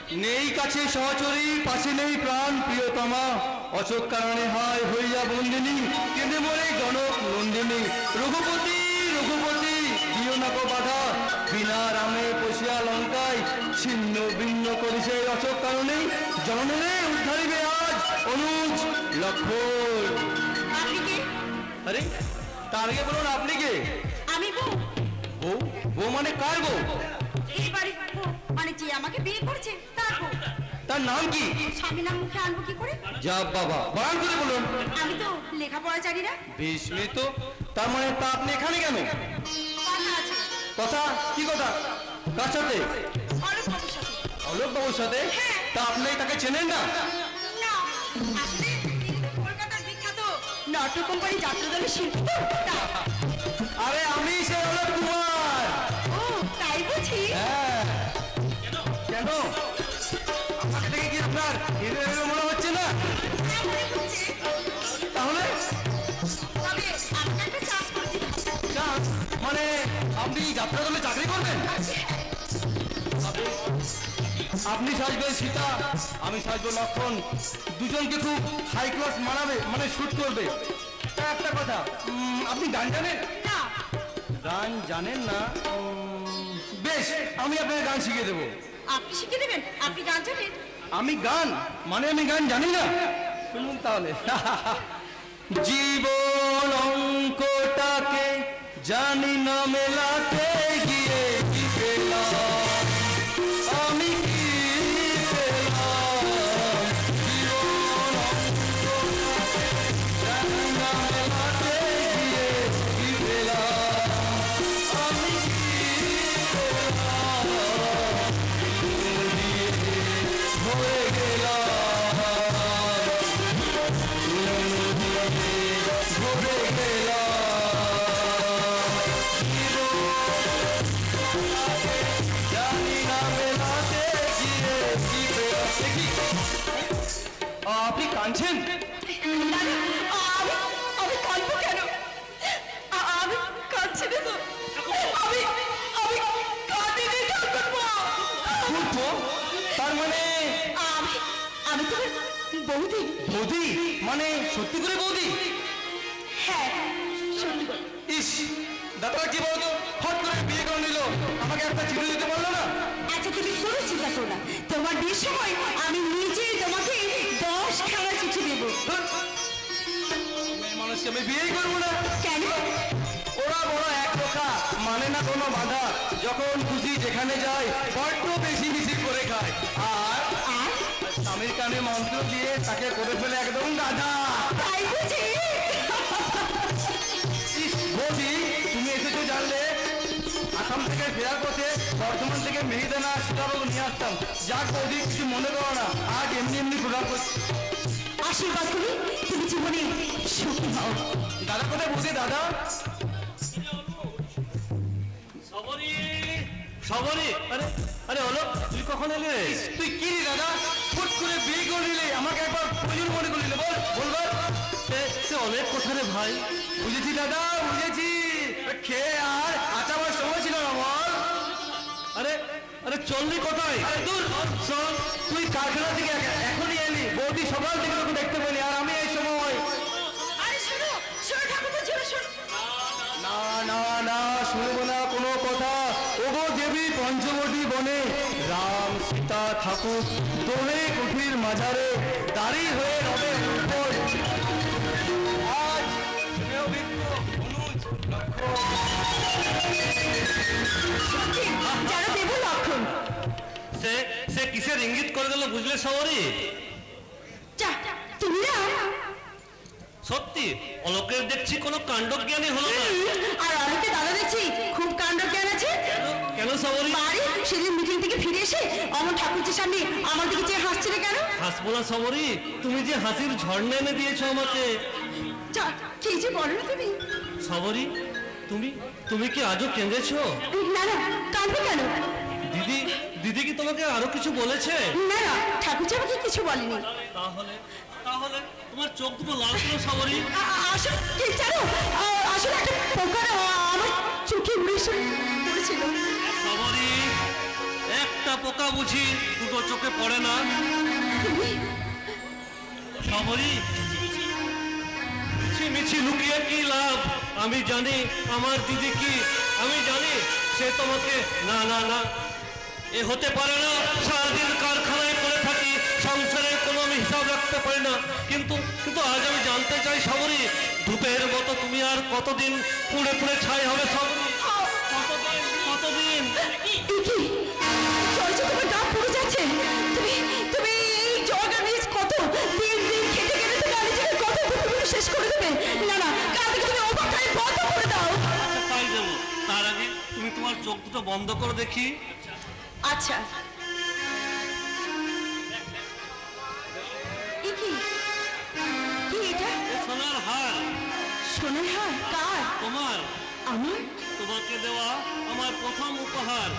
নেই কাছে সহচরী, পাশে নেই প্রাণ প্রিয়তমা, অচোক কারণে হায় হইয়া বন্দিনী, কেঁদে মরে গণক নন্দিনী। রঘুপতি রঘুপতি দিও না কো বাধা, বিনা রামে পশিয়া লঙ্কায়, ছিন্ন ভিন্ন করিছে অচোক কারণে, জননে উদ্ধারিবে আজ অনুজ লক্ষণ। আপনি কে? আরে তার আগে বলুন আপনি কে? আমি বউ। বউ? বউ মানে কার বউ? এই বাড়ির বউ, মানে যে আমাকে বিয়ে করেছে তার বউ। তার নাম কি? স্বামী নাম মুখে আনবো কি করে? যা বাবা, বারণ করে বলুন। আমি তো লেখাপড়া জানি না। বেশ মেয়ে তো, তার মানে তা আপনি এখানে কেন? কথা আছে। কথা? কি কথা? কার সাথে? অলোক বাবুর সাথে। অলোক বাবুর সাথে? হ্যাঁ। তা আপনি তাকে চেনেন না? না, আসলে তিনি তো কলকাতার বিখ্যাত নাট্য কোম্পানি যাত্রা দলের শিল্পী তো, তাই। আরে আমি সেই অলোক কুমার। ও তাই বুঝি। হ্যাঁ। কেন? আমাকে দেখে কি আপনার হিরো হিরো মনে হচ্ছে না? হ্যাঁ, মনে হচ্ছে। তাহলে তবে আমাকে একটা চাষ করে দিতে হবে। চান্স? মানে আপনি যাত্রা দলে চাকরি করবেন? আপনি সাজবেন সীতা, আমি সাজবো লক্ষণ, দুজনকে খুব হাই ক্লাস মানাবে, মানে শুট করবে। তা একটা কথা, আপনি গান জানেন? না, গান জানেন না? বেশ, আমি আপনাকে গান শিখিয়ে দেবো। আপনি শিখে দেবেন? আপনি গান জানেন? আমি গান মানে আমি গান জানি না? শুনুন তাহলে। জীবন অঙ্কটাকে জানি না মেলাতে গিয়ে কি পেলাম, আমি কি পেলাম, জীবন অঙ্কটাকে জানি না মেলাতে গিয়ে কি পেলাম, আমি কি পেলাম, হয়ে গেলাম ভরে গেলাম, জানি না মেলাতে গিয়ে কি পেলাম। আপনি কাঁদছেন? না, না, আমি কাঁদবো কেন? আমি কাঁদছি না তো। আমি কাঁদিনি ঠাকুরপো। ফুটবো? তার মানে আমি তোমার বৌদি। বৌদি? মানে সত্যি করে বৌদি? হ্যাঁ, সত্যি করে। ইস, দাদা কি বলতো, হট করে বিয়ে করে নিল, আমাকে একটা চিঠি দিতে পারলো না? আচ্ছা তুমি কোনো চিন্তা করো না, তোমার বিয়ের সময় আমি নিজেই তোমাকে 10 খানা চিঠি দেবো। মেয়ে মানুষকে আমি বিয়েই করবো না। কেন? ওরা বড় এক কথা, মানে না কোনো বাধা, যখন খুশি যেখানে যায় বড্ড বেশি মিছিল করে খায়, আর আর স্বামীর কানে মন্ত্র দিয়ে তাকে করে ফেলে একদম গাধা। তাই বুঝি? ইস, বৌদি তুমি এসেছো জানলে আসাম থেকে ফেরার পথে বর্ধমান থেকে মেহিদানা সীতাবাবু নিয়ে আসতাম। যাক বৌদি, কিছু মনে করো না, আজ এমনি এমনি প্রোগ্রাম করছি। আশীর্বাদ করি তুমি জীবনে সুখী হও। দাদা কোথায় বৌদি? দাদা সবরি সবরি, আরে আরে অলোক, তুই কখন এলি রে? তুই কি রে দাদা, ফুট করে বিয়ে করে নিলে, আমাকে একবার প্রয়োজন মনে করলি? বলবার সে অনেক কথা রে ভাই। বুঝেছি দাদা, বুঝেছি, খেয়ে আর আচাবার সময় ছিল না বল। আরে আরে চললি কোথায়? আরে দূর শোন, তুই কারখানা থেকে এখনই এলি, বৌদি সকাল থেকে তোকে দেখতে পেলি, আর আমি এই সময়। আরে শোনো শোনো ঠাকুরপো, শোনো শোনো। না না না, শুনবো না কোনো কথা। ওগো দেবী পঞ্চবটী বনে, রাম সীতা ঠাকুর দোলে কুঠির মাঝারে, দাঁড়ি হয়ে রবে উপর। আজ স্নেহবিন্দু অনুজ লক্ষণ। সত্যি যারা দেবো লক্ষণ। সে সে কিসের ইঙ্গিত করে দিল বুঝলে সবরি? যা তুমি না। সত্যি অলোকের দেখছি কোনো কাণ্ডজ্ঞানী হলো না। আর অনেকে দাদা দেখছি খুব কাণ্ড জ্ঞান আছে। কেন সবরি? বাড়ি সেদিন মিটিং থেকে ফিরে এসে অমন ঠাকুরজির সামনে আমার দিকে চেয়ে হাসছিলে কেন? হাসবো না সবরি, তুমি যে হাসির ঝর্ণা এনে দিয়েছো আমাকে। যা, কি যে বলো না তুমি। সবরি, তুমি তুমি কি আজও কেঁদেছো? না না, কাঁদবে কেন? দিদি দিদি কি তোমাকে আরো কিছু বলেছে? না না, ঠাকুরজি আমাকে কিছু বলেনি। তাহলে তাহলে তোমার চোখ দুটো লাল কেন সবরি? আসলে কি জানো, আসলে একটা পোকা না আমার চোখে উড়ে এসে পড়েছিল। সবরি, একটা একটা পোকা বুঝি দুটো চোখে পড়ে না? তুমি সবরই মিছি মিছি লুকিয়ে কি লাভ? আমি জানি আমার দিদি কি, আমি জানি সে তোমাকে না না না এ হতে পারে না। সারাদিন কারখানায় পড়ে থাকি, সংসারের কোনো আমি হিসাব রাখতে পারি না। কিন্তু কিন্তু আজ আমি জানতে চাই সবরই, ধূপের মতো তুমি আর কতদিন পুড়ে পুড়ে ছাই হবে সবরই? কতদিন কতদিন? কি চলছে, তোমার গা পুড়ে যাচ্ছে। তুমি তুমি এই জলটা নিজ কত দিন দিন খেটে খেটে তুমি নিজেকে কত তুমি শেষ করে দেবে। না না, কাল থেকে তুমি অবাকটাই বন্ধ করে দাও। আচ্ছা তাই দেবো, তার আগে তুমি তোমার চোখ দুটো বন্ধ করে দেখি। আচ্ছা, এ কি কি এটা? সোনার হার। সোনার হার? কার? তোমার। আমার? তোমাকে দেওয়া আমার প্রথম উপহার।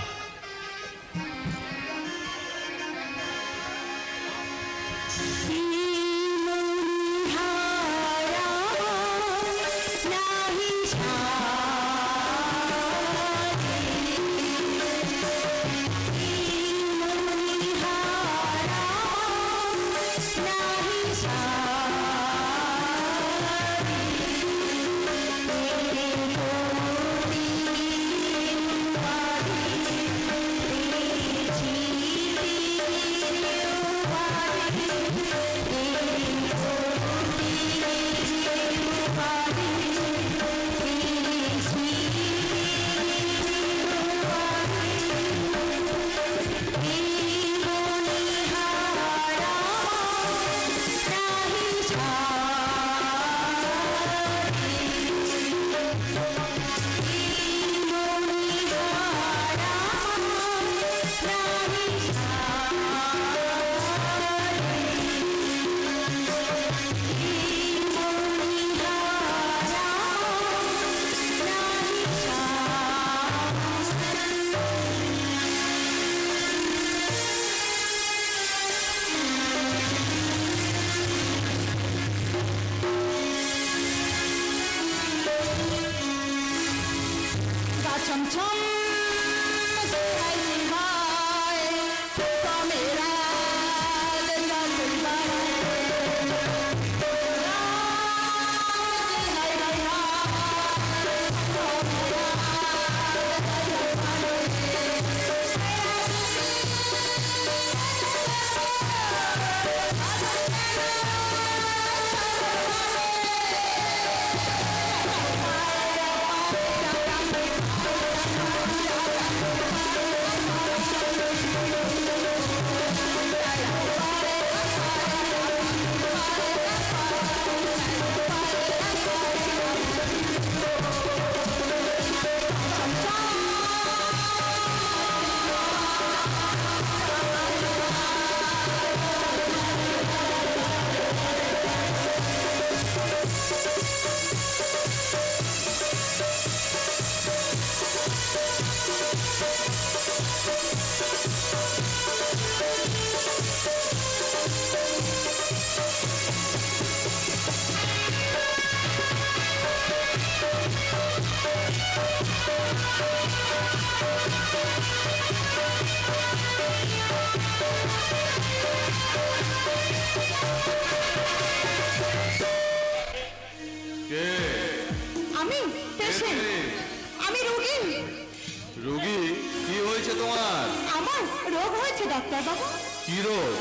ডাক্তার বাবু? কি রোগ?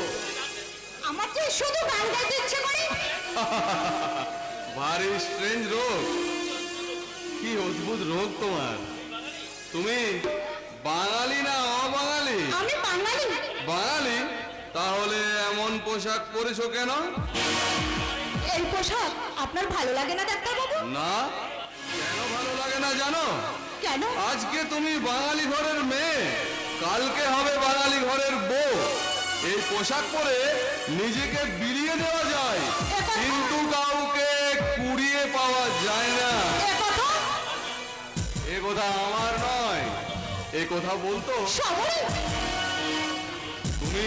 আমার তো শুধু গান গাইতে ইচ্ছে করে। ভারী স্ট্রেঞ্জ রোগ, কি অদ্ভুত রোগ তোমার। তুমি বাঙালি না অবাঙালি? আমি বাঙালি। বাঙালি? তাহলে এমন পোশাক পরেছো কেন? এই পোশাক আপনার ভালো লাগে না ডাক্তার বাবু? না, কেন ভালো লাগে না জানো? কেন? আজকে তুমি বাঙালি ঘরের মেয়ে, কালকে হবে বাঙালি ঘরের বউ। এই পোশাক পরে নিজেকে বিলিয়ে দেওয়া যায়, কিন্তু কাউকে কুড়িয়ে পাওয়া যায় না। এ কথা আমার নয়, এ কথা বলতো তুমি।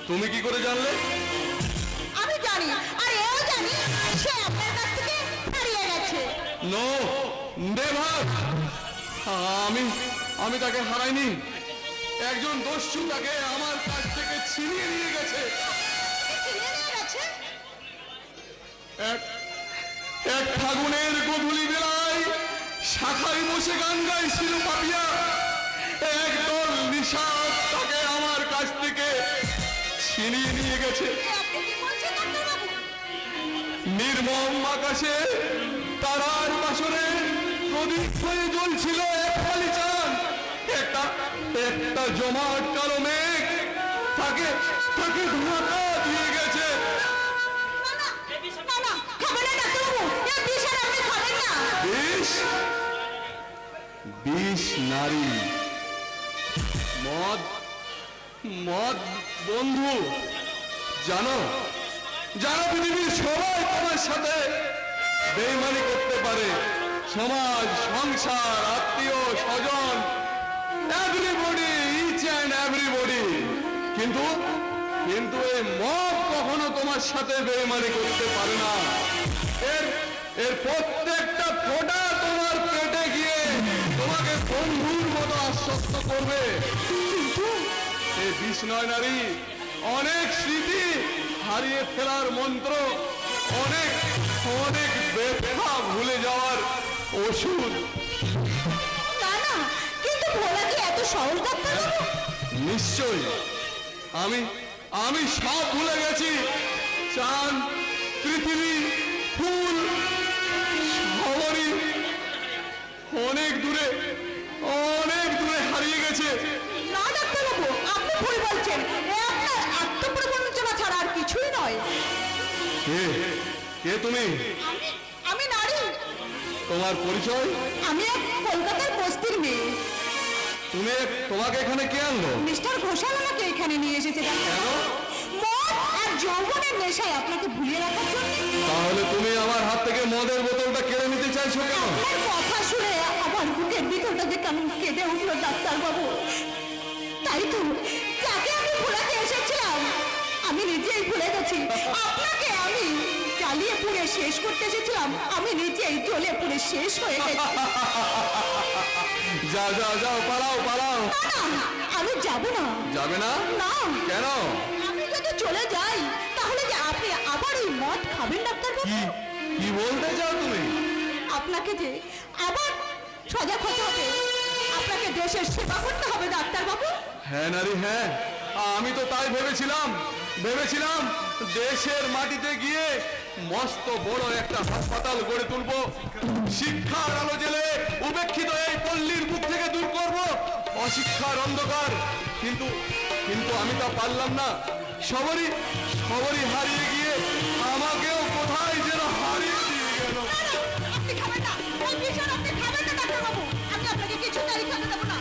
তুমি কি করে জানলে? আমি জানি, আর এও জানি সে আপনার কাছ থেকে হারিয়ে গেছে। No, never. আমি তাকে হারাইনি। একজন দস্যু তাকে আমার কাছ থেকে ছিনিয়ে নিয়ে গেছে। ছিনিয়ে নিয়ে গেছে? এক এক ফাগুনের গধূলি বেলায় শাখায় বসে গান গাইছিল পাপিয়া। একদল নিশাদ তাকে আমার কাছ থেকে ছিনিয়ে নিয়ে গেছে। আপনি কি বলছেন ডাক্তারবাবু? নির্মম আকাশে তারার বাসরে প্রদীপ হয়ে জ্বলছিল এক ফালি চাঁদ। একটা একটা জমাট কালো মেঘ তাকে তাকে ধাক্কা দিয়ে গেছে। না না, না না, খাবেন না ডাক্তারবাবু, এ বিষ আর আপনি খাবেন না। বিষ বিষ নারী, মদ মদ বন্ধু। জানো জানো পৃথিবীর সবাই তোমার সাথে বেইমানি করতে পারে। সমাজ, সংসার, আত্মীয় স্বজন, এভরিবডি, ইচ অ্যান্ড এভরিবডি। কিন্তু কিন্তু এই মদ কখনো তোমার সাথে বেইমানি করতে পারে না। এর এর প্রত্যেকটা ফোঁটা তোমার পেটে গিয়ে তোমাকে বন্ধুর মতো আশ্বস্ত করবে। কিন্তু এই বিষ নয় নারী, অনেক স্মৃতি হারিয়ে ফেলার মন্ত্র, অনেক অনেক ব্যথা ভুলে যাওয়ার ওষুধ। না না, কিন্তু ভোলা কি এত সহজ ডাক্তারবাবু? নিশ্চয়ই আমি আমি সব ভুলে গেছি। চাঁদ, পৃথিবী, ফুল, শহরই অনেক দূরে হারিয়ে গেছে। না ডাক্তারবাবু, আপনি ভুল বলছেন। এ আপনার আত্মপ্রবঞ্চনা ছাড়া আর কিছুই নয়। কে কে তুমি? আমি আমি নারী। তোমার পরিচয়? আমি এক কলকাতার বস্তির মেয়ে। তোমাকে এখানে কে আনলো? মিস্টার ঘোষাল আমাকে এখানে নিয়ে এসেছে ডাক্তারবাবু। মদ আর যৌবনের নেশায় আপনাকে ভুলিয়ে রাখার জন্য। তাহলে তুমি আমার হাত থেকে মদের বোতলটা কেড়ে নিতে চাইছো কেন? আপনার কথা শুনে আমার বুকের ভিতরটা যে কেমন কেঁদে উঠলো ডাক্তারবাবু। তাই তো যাকে আমি ভোলাতে এসেছিলাম আমি নিজেই ভুলে গেছি। আপনাকে আমি জ্বালিয়ে পুড়ে শেষ করতে এসেছিলাম, আমি নিজেই জ্বলে পুড়ে শেষ হয়ে গেছি। যাও যাও যাও, পালাও পালাও। না না, আমি যাব না। যাবে না? না, কেন? আমি যদি চলে যাই তাহলে যে আপনি আবার এই মদ খাবেন ডাক্তারবাবু। কি কি বলতে চাও তুমি? আপনাকে যে আবার সজাগ হতে হবে, আপনাকে দেশের সেবা করতে হবে ডাক্তারবাবু। হ্যাঁ নারী, হ্যাঁ, আমি তো তাই ভেবেছিলাম দেশের মাটিতে গিয়ে মস্ত বড় একটা হাসপাতাল গড়ে তুলবো, শিক্ষার আলো জেলে উপেক্ষিত এই পল্লীর বুক থেকে দূর করব অশিক্ষার অন্ধকার। কিন্তু কিন্তু আমি তা পারলাম না। সবরই হারিয়ে গিয়ে আমাকেও কোথায় যেন হারিয়ে দিয়ে গেল। আপনি খাবেন না, ওই বিষয় আপনি খাবেন না ডাক্তারবাবু, আমি আপনাকে কিছুতেই খেতে দেবো না।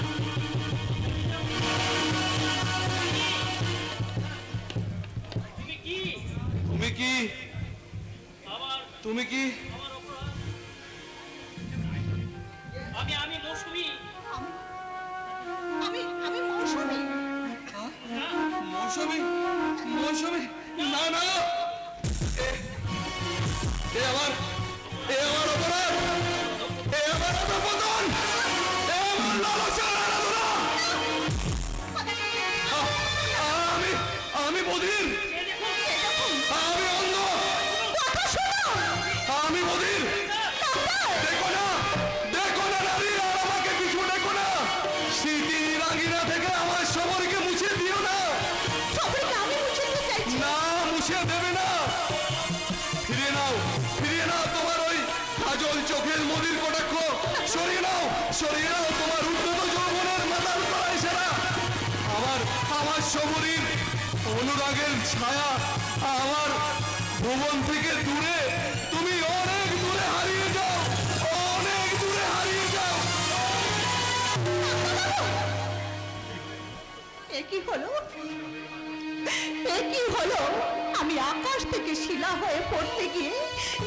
তুমি কি তুমি কি আমি মৌসুমী। আমি মৌসুমী। মৌসুমী? মৌসুমী? না না, এ আমার অপরাধ, এ আমার অধঃপতন, এ আমার লালসার আরাধনা। আমি বধির, আমি অন্ধ, আমি বধির। দেখো না নারী, আর আমাকে কিছু দেখো না। স্মৃতির আঙিনা থেকে আমার সবরকে মুছে দিও না। সবাইকে আমি মুছে দিতে চাইছি। না, মুছে দেবে না। ফিরিয়ে নাও তোমার ওই কাজল চোখের মদির কটাক্ষ। সরিয়ে নাও তোমার উদ্যত যৌবনের মাতাল করাই সেরা। আমার সবরীর অনুরাগের ছায়া আমার ভুবন থেকে দূরে, তুমি অনেক দূরে হারিয়ে যাও, অনেক দূরে হারিয়ে যাও। এ কি হলো? আমি আকাশ থেকে শিলা হয়ে পড়তে গিয়ে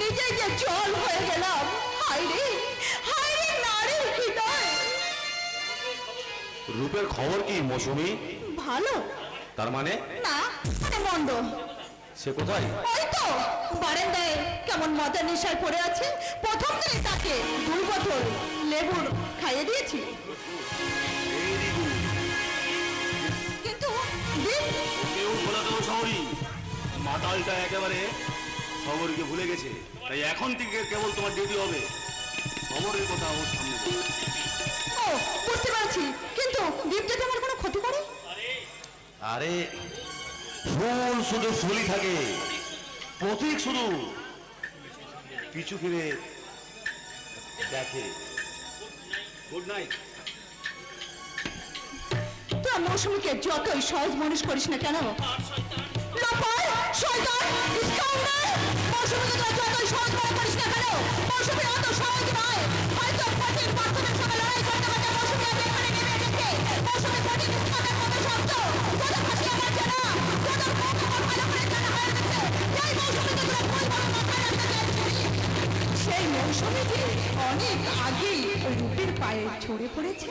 নিজে যে জল হয়ে গেলাম। হায় রে নারীর হৃদয়। রূপের খবর কি মৌসুমী? ভালো তার মানে না, মানে মন্দ। সে কোথায়? ওই তো বারান্দায় কেমন মদের নেশায় পড়ে আছে। প্রথম দিনে তাকে 2 বোতল লেবুর খাইয়ে দিয়েছি। মাতালটা একেবারে খবরকে ভুলে গেছে, তাই এখন থেকে কেবল তোমার ডিউটি হবে খবরের কথা ওর সামনে বলা। ও বুঝতে পারছি, কিন্তু দীপ যদি আমার কোনো ক্ষতি করে? আরে ফুল শুধু ফুলই থাকে, প্রতীক শুধু পিছু ফিরে দেখে। Good night. তোরা মৌসুমীকে যতই সহজ মানুষ করিস না কেন, লোপার, শয়তান, স্কাউন্ডার, মৌসুমীকে তোরা যতই সহজ মনে করিস না কেন, মৌসুমী অত সহজ নয়। হয়তো কঠিন বাস্তবের সঙ্গে লড়াই করতে করতে মৌসুমী আজ এখানে নেমে এসেছে। মৌসুমী কঠিন ইস্পাতের মতো শব্দ, তোদের হাসি আমার জানা, তোদের মুখ আমার ভালো করে জানা হয়ে গেছে। এই মৌসুমীকে তোরা ভুল ভালো মাথায় রাখতে চাইছিস। সেই মৌসুমীটি অনেক আগেই ওই রূপের পায়ে ঝরে পড়েছে।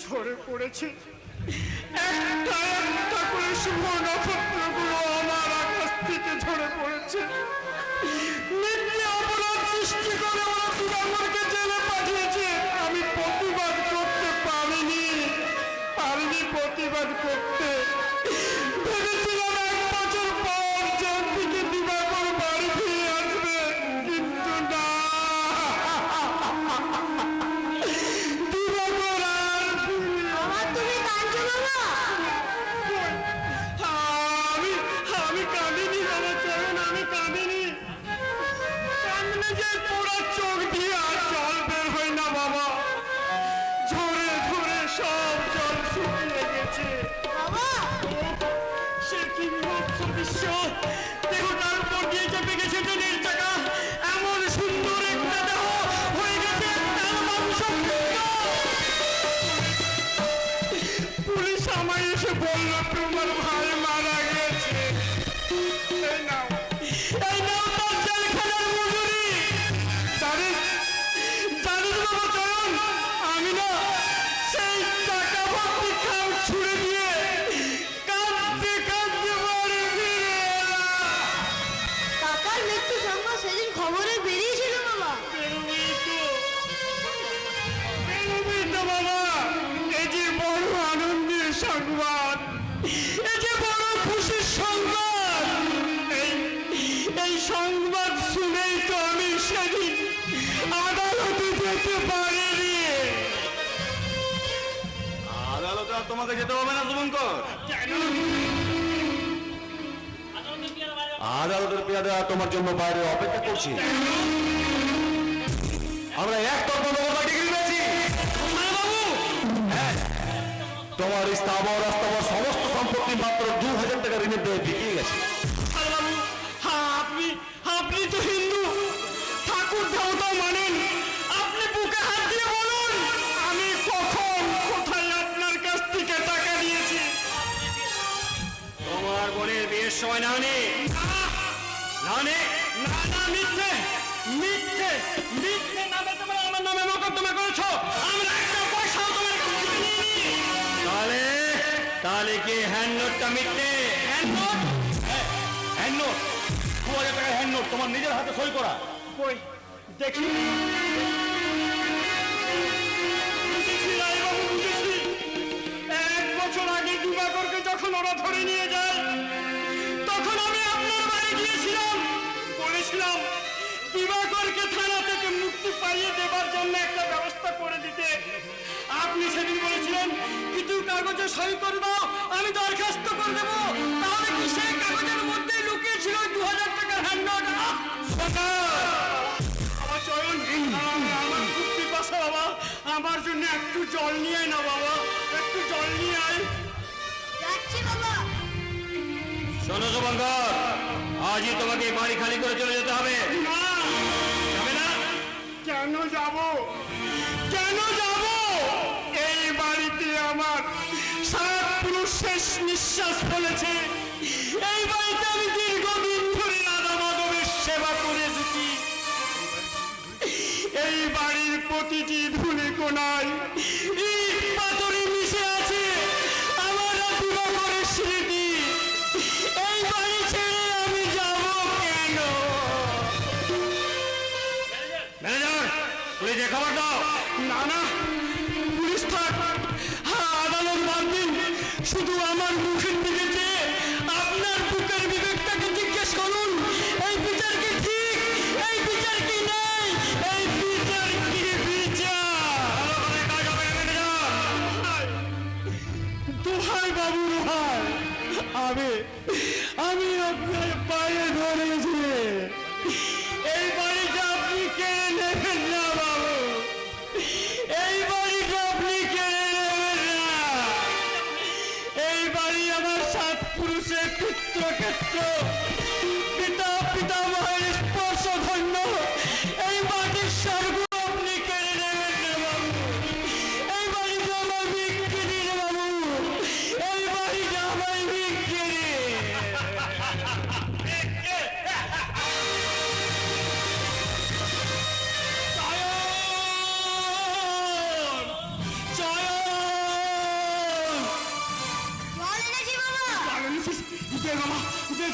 ঝরে পড়েছে একটা একটা করে শুভ নক্ষত্রগুলো আমার আকাশ থেকে ঝরে পড়েছে। নিত্য অপরাধ সৃষ্টি করে ওরা দুরাঙ্গকে জেলে পাঠিয়েছে। আমি প্রতিবাদ করতে পারিনি প্রতিবাদ করতে। ভেবেছিলাম 1 বছর পর জেল থেকে দিবাকর বাড়ি ফিরে আসবে, কিন্তু না, দিবাকর আর তুমি কাঁদছো বাবা? আমি কাঁদিনি বাবা চরণ, আমি কাঁদিনি। কাঁদলে যে পুরো চোখ দিয়ে আর জল বের হয় না বাবা, ঝরে ঝরে সব জল শুকিয়ে গেছে বাবা সে কি বিভৎস দৃশ্য! দেখো তার উপর দিয়ে চেপে গেছে ট্রেনের চাকা, এমন সুন্দর একটা দেহ হয়ে গেছে তার মাংসপিণ্ড। পুলিশ আমায় এসে বলল তোমার ভাই মারা গেছে। এই নাও তার জেলখানার মজুরি। জানিস বাবা চয়ন, আমি না সেই টাকা ভর্তি খাম ছুড়ে দিয়ে কাঁদতে কাঁদতে বাড়ি ফিরে এলাম। কাকার মৃত্যু সংবাদ সেদিন খবরে বেরিয়েছিল বাবা। বেরোবেই তো বাবা, এই যে বড় আনন্দের সংবাদ, এই যে বড় খুশির সংবাদ, এই সংবাদ শুনেই তো আমি সেদিন আদালতে যেতে পারিনি। আদালতে আর তোমাকে যেতে হবে না শুভঙ্কর। আদালতের পেয়াদা তোমার জন্য বাইরে অপেক্ষা করছি। আমরা একতরফা ব্যবস্থা ডিগ্রি পেয়েছি। হ্যাঁ, তোমার স্থাবর অস্থাবর সমস্ত সম্পত্তি মাত্র 2000 টাকা ঋণের দেয় বিকিয়ে গেছে। বাবু, আপনি তো হিন্দু, ঠাকুর দেবতা মানেন। আপনি বুকে হাত দিয়ে বলুন, আমি কখন কোথায় আপনার কাছ থেকে টাকা নিয়েছি? তোমার বোনের বিয়ের সময় না নে মিথ্যে নামে তোমরা আমার নামে মোকদ্দমা করেছো। আমরা একটা পয়সাও তোমার কাছ থেকে নিইনি। তাহলে কি হ্যান্ড নোটটা মিথ্যে? Hand note? হ্যান্ড নোট 2000 টাকার হ্যান্ড নোট, তোমার নিজের হাতে সই করা। কই দেখি। বুঝেছি রায়বাবু, বুঝেছি। 1 বছর আগে দিবাকরকে যখন ওরা ধরে নিয়ে যায়, তখন আমি আপনার বাড়ি গিয়েছিলাম, বলেছিলাম দিবাকরকে থানা থেকে মুক্তি পাইয়ে দেবার জন্য একটা ব্যবস্থা করে দিতে। আপনি সেদিন বলেছিলেন কিছু কাগজে সই করে দাও, আমি দরখাস্ত করে দেবো। তাহলে কি সেই কাগজের মধ্যে লুকিয়ে ছিল 2000 টাকার হ্যান্ড নোট? আমার চয়ন, আমার খুব পিপাসা বাবা, আমার জন্য একটু জল নিয়ে আয় না বাবা, একটু জল নিয়ে আয়। যাচ্ছি বাবা। শোনো শুভঙ্কর, আজই তোমাকে এই বাড়ি খালি করে চলে যেতে হবে। না, যাবে না? কেন যাব? এই বাড়িতে আমার 7 পুরুষ শেষ নিঃশ্বাস ফেলেছে। এই বাড়িতে আমি দীর্ঘদিন ধরে রাধা মাধবের সেবা করে এসেছি। এই বাড়ির প্রতিটি ধুলি কোণায় ইট পাথরে মিশে আছে আমার দিবাকরের স্মৃতি। এই বাড়ি ছেড়ে আমি যাব কেন? ম্যানেজার, পুলিশে খবর দাও। না, পুলিশ থাক, আদালত বাদ দিন, শুধু আমার মুখের দিকে চেয়ে আপনার বুকের বিবেকটাকে জিজ্ঞেস করুন, এই বিচার কি ঠিক, এই বিচার কি নাই, এই বিচার কি বিচার? দোহাই বাবু দোহাই, আমি আপনার পায়ে ধরেছি, এই বাড়িটা আপনি কেড়ে নেবেন না বাবু, এই বাড়িটা আপনি কেড়ে নেবেন না। এই বাড়ি আমার 7 পুরুষের পিতৃক্ষেত্র, পিতা পিতামহের স্পর্শ ধন্য, এই মাটির স্বর্গ আপনি কেড়ে নেবেন না বাবু, এই বাড়িটা আমার বিক্রি বাবু, এই বাড়িটা আমার বিক্রি।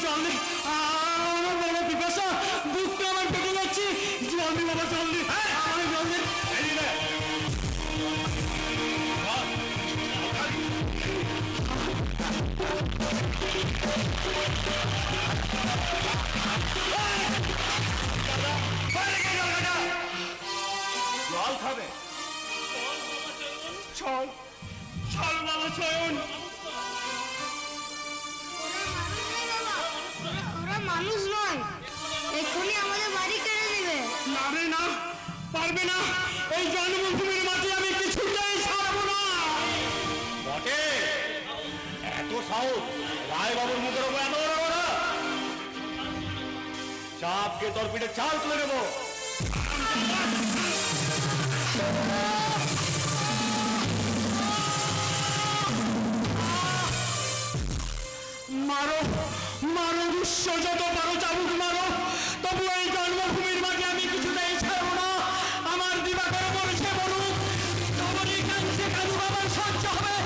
জল দে, আমার বড় পিপাসা, বুকটা আমার পেটে যাচ্ছে, জল দে বাবা, জল দে, আমার জল দে। জল খাবে? চল চল বাবা চয়ন। ওরা মানুষ নয়, এক্ষুনি আমাদের বাড়ি কেড়ে নেবে। না রে না, পারবে না, এই জন্মভূমির মাটি আমি কিছুতেই ছাড়বো না। বটে, এত সাহস রায় বাবুর মুখের উপর এত বড় কথা? চাপকে তোর পিঠে চাল তুলে দেবো। মারো মারো, দুঃস্ব যত পারো চাবুক মারো, তবু এই জন্মভূমির মাঝে আমি কিছুতেই ছাড়বো না। আমার দিবাকর বলছে বলুক, তবরই কাঁদছে কাদু বাবার সহ্য হবে,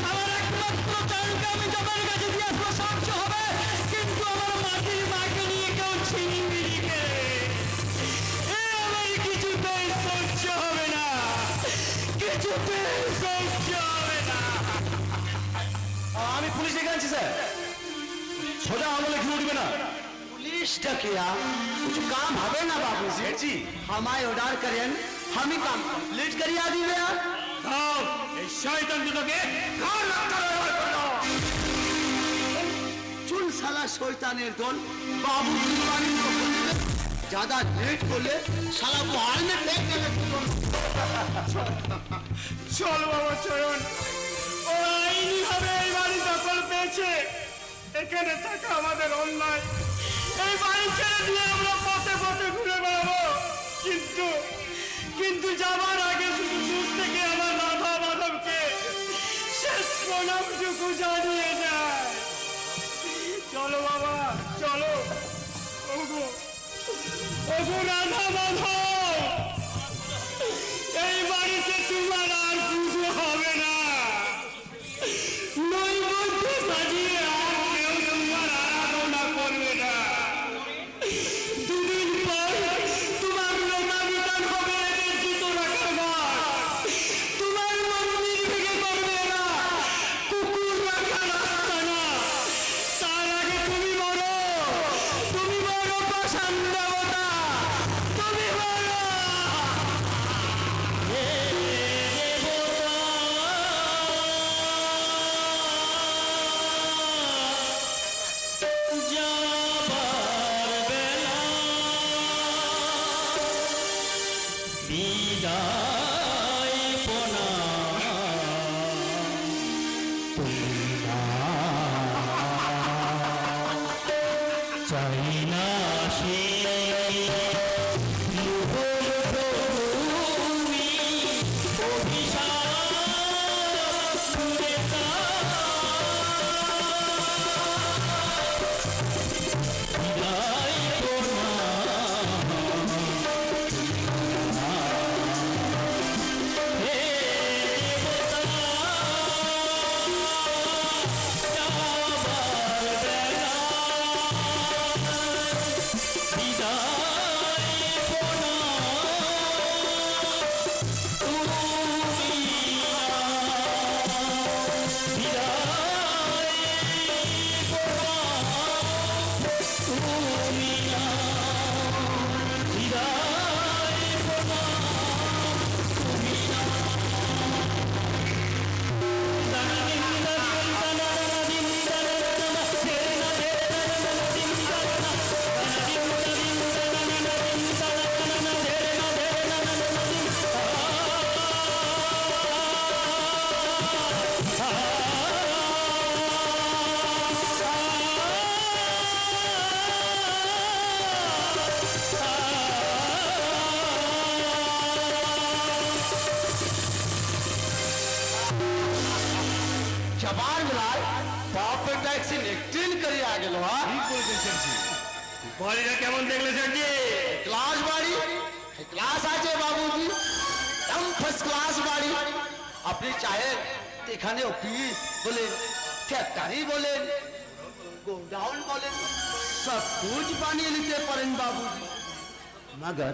আমার একমাত্র চানকে আমি জমের কাছে দিয়ে আসবো, সহ্য হবে, কিন্তু আমার মাটির মাকে নিয়ে কেউ ছিনিমিনি করে আমার কিছুতেই সহ্য হবে না, কিছুতেই সহ্য হবে না। আমি পুলিশ ডেকে আনছি স্যার, সোজা আমলে ঘুরে উঠবে না। पुलिस क्या कुछ काम हवे ना बाबू सेठ जी, हमारे ऑर्डर करें, हम ही काम कंप्लीट करिए दी यार। দাও এই শয়তান দুটোকে ঘর রক্ষা ব্যবহার করে দাও। चुन साला शैताনের দল बाबू की बारी को ज्यादा लेट করলে साला को हाल में फेंक देंगे। চল বাবা চয়ন, ওরা আইনি ভাবে এই বাড়ি দখল পেয়েছে, এখানে থাকা আমাদের অন্যায়, এই বাড়ি ছেড়ে দিয়ে আমরা পথে পথে ঘুরে বেড়াবো, কিন্তু যাবার আগে শুধু দূর থেকে আমার রাধা মাধবকে শেষ প্রণামটুকু জানিয়ে যায়। চলো বাবা চলো, ওগো ওগো রাধা মাধব, এই বাড়িতে তোমার আর পুজো হবে না, নৈবেদ্য সাজিয়ে আর কেউ তোমার আরাধনা করবে না। দুদিন পর তোমার লোকাবিতান হবে এদের জুতো রাখার ঘর, তোমার মন্দির ভেঙে করবে না, কুকুর রাখার আস্তানা। তার আগে তুমি মরো পাষাণ দেবতা, তুমি মরো। जबान मिलाए बाप बेटा एक से एक्टिंग करी आ गेलो हाँ বাড়িটা কেমন দেখলে সেটি? क्लास बाड़ी क्लास आजे बाबूजी एकदम फर्स्ट क्लास बाड़ी আপনি চাহেন এখানে অফিস বলেন ফ্যাক্টরি বলেন গোডাউন বলেন সব কুछ বানিয়ে নিতে পারেন বাবুজি मगर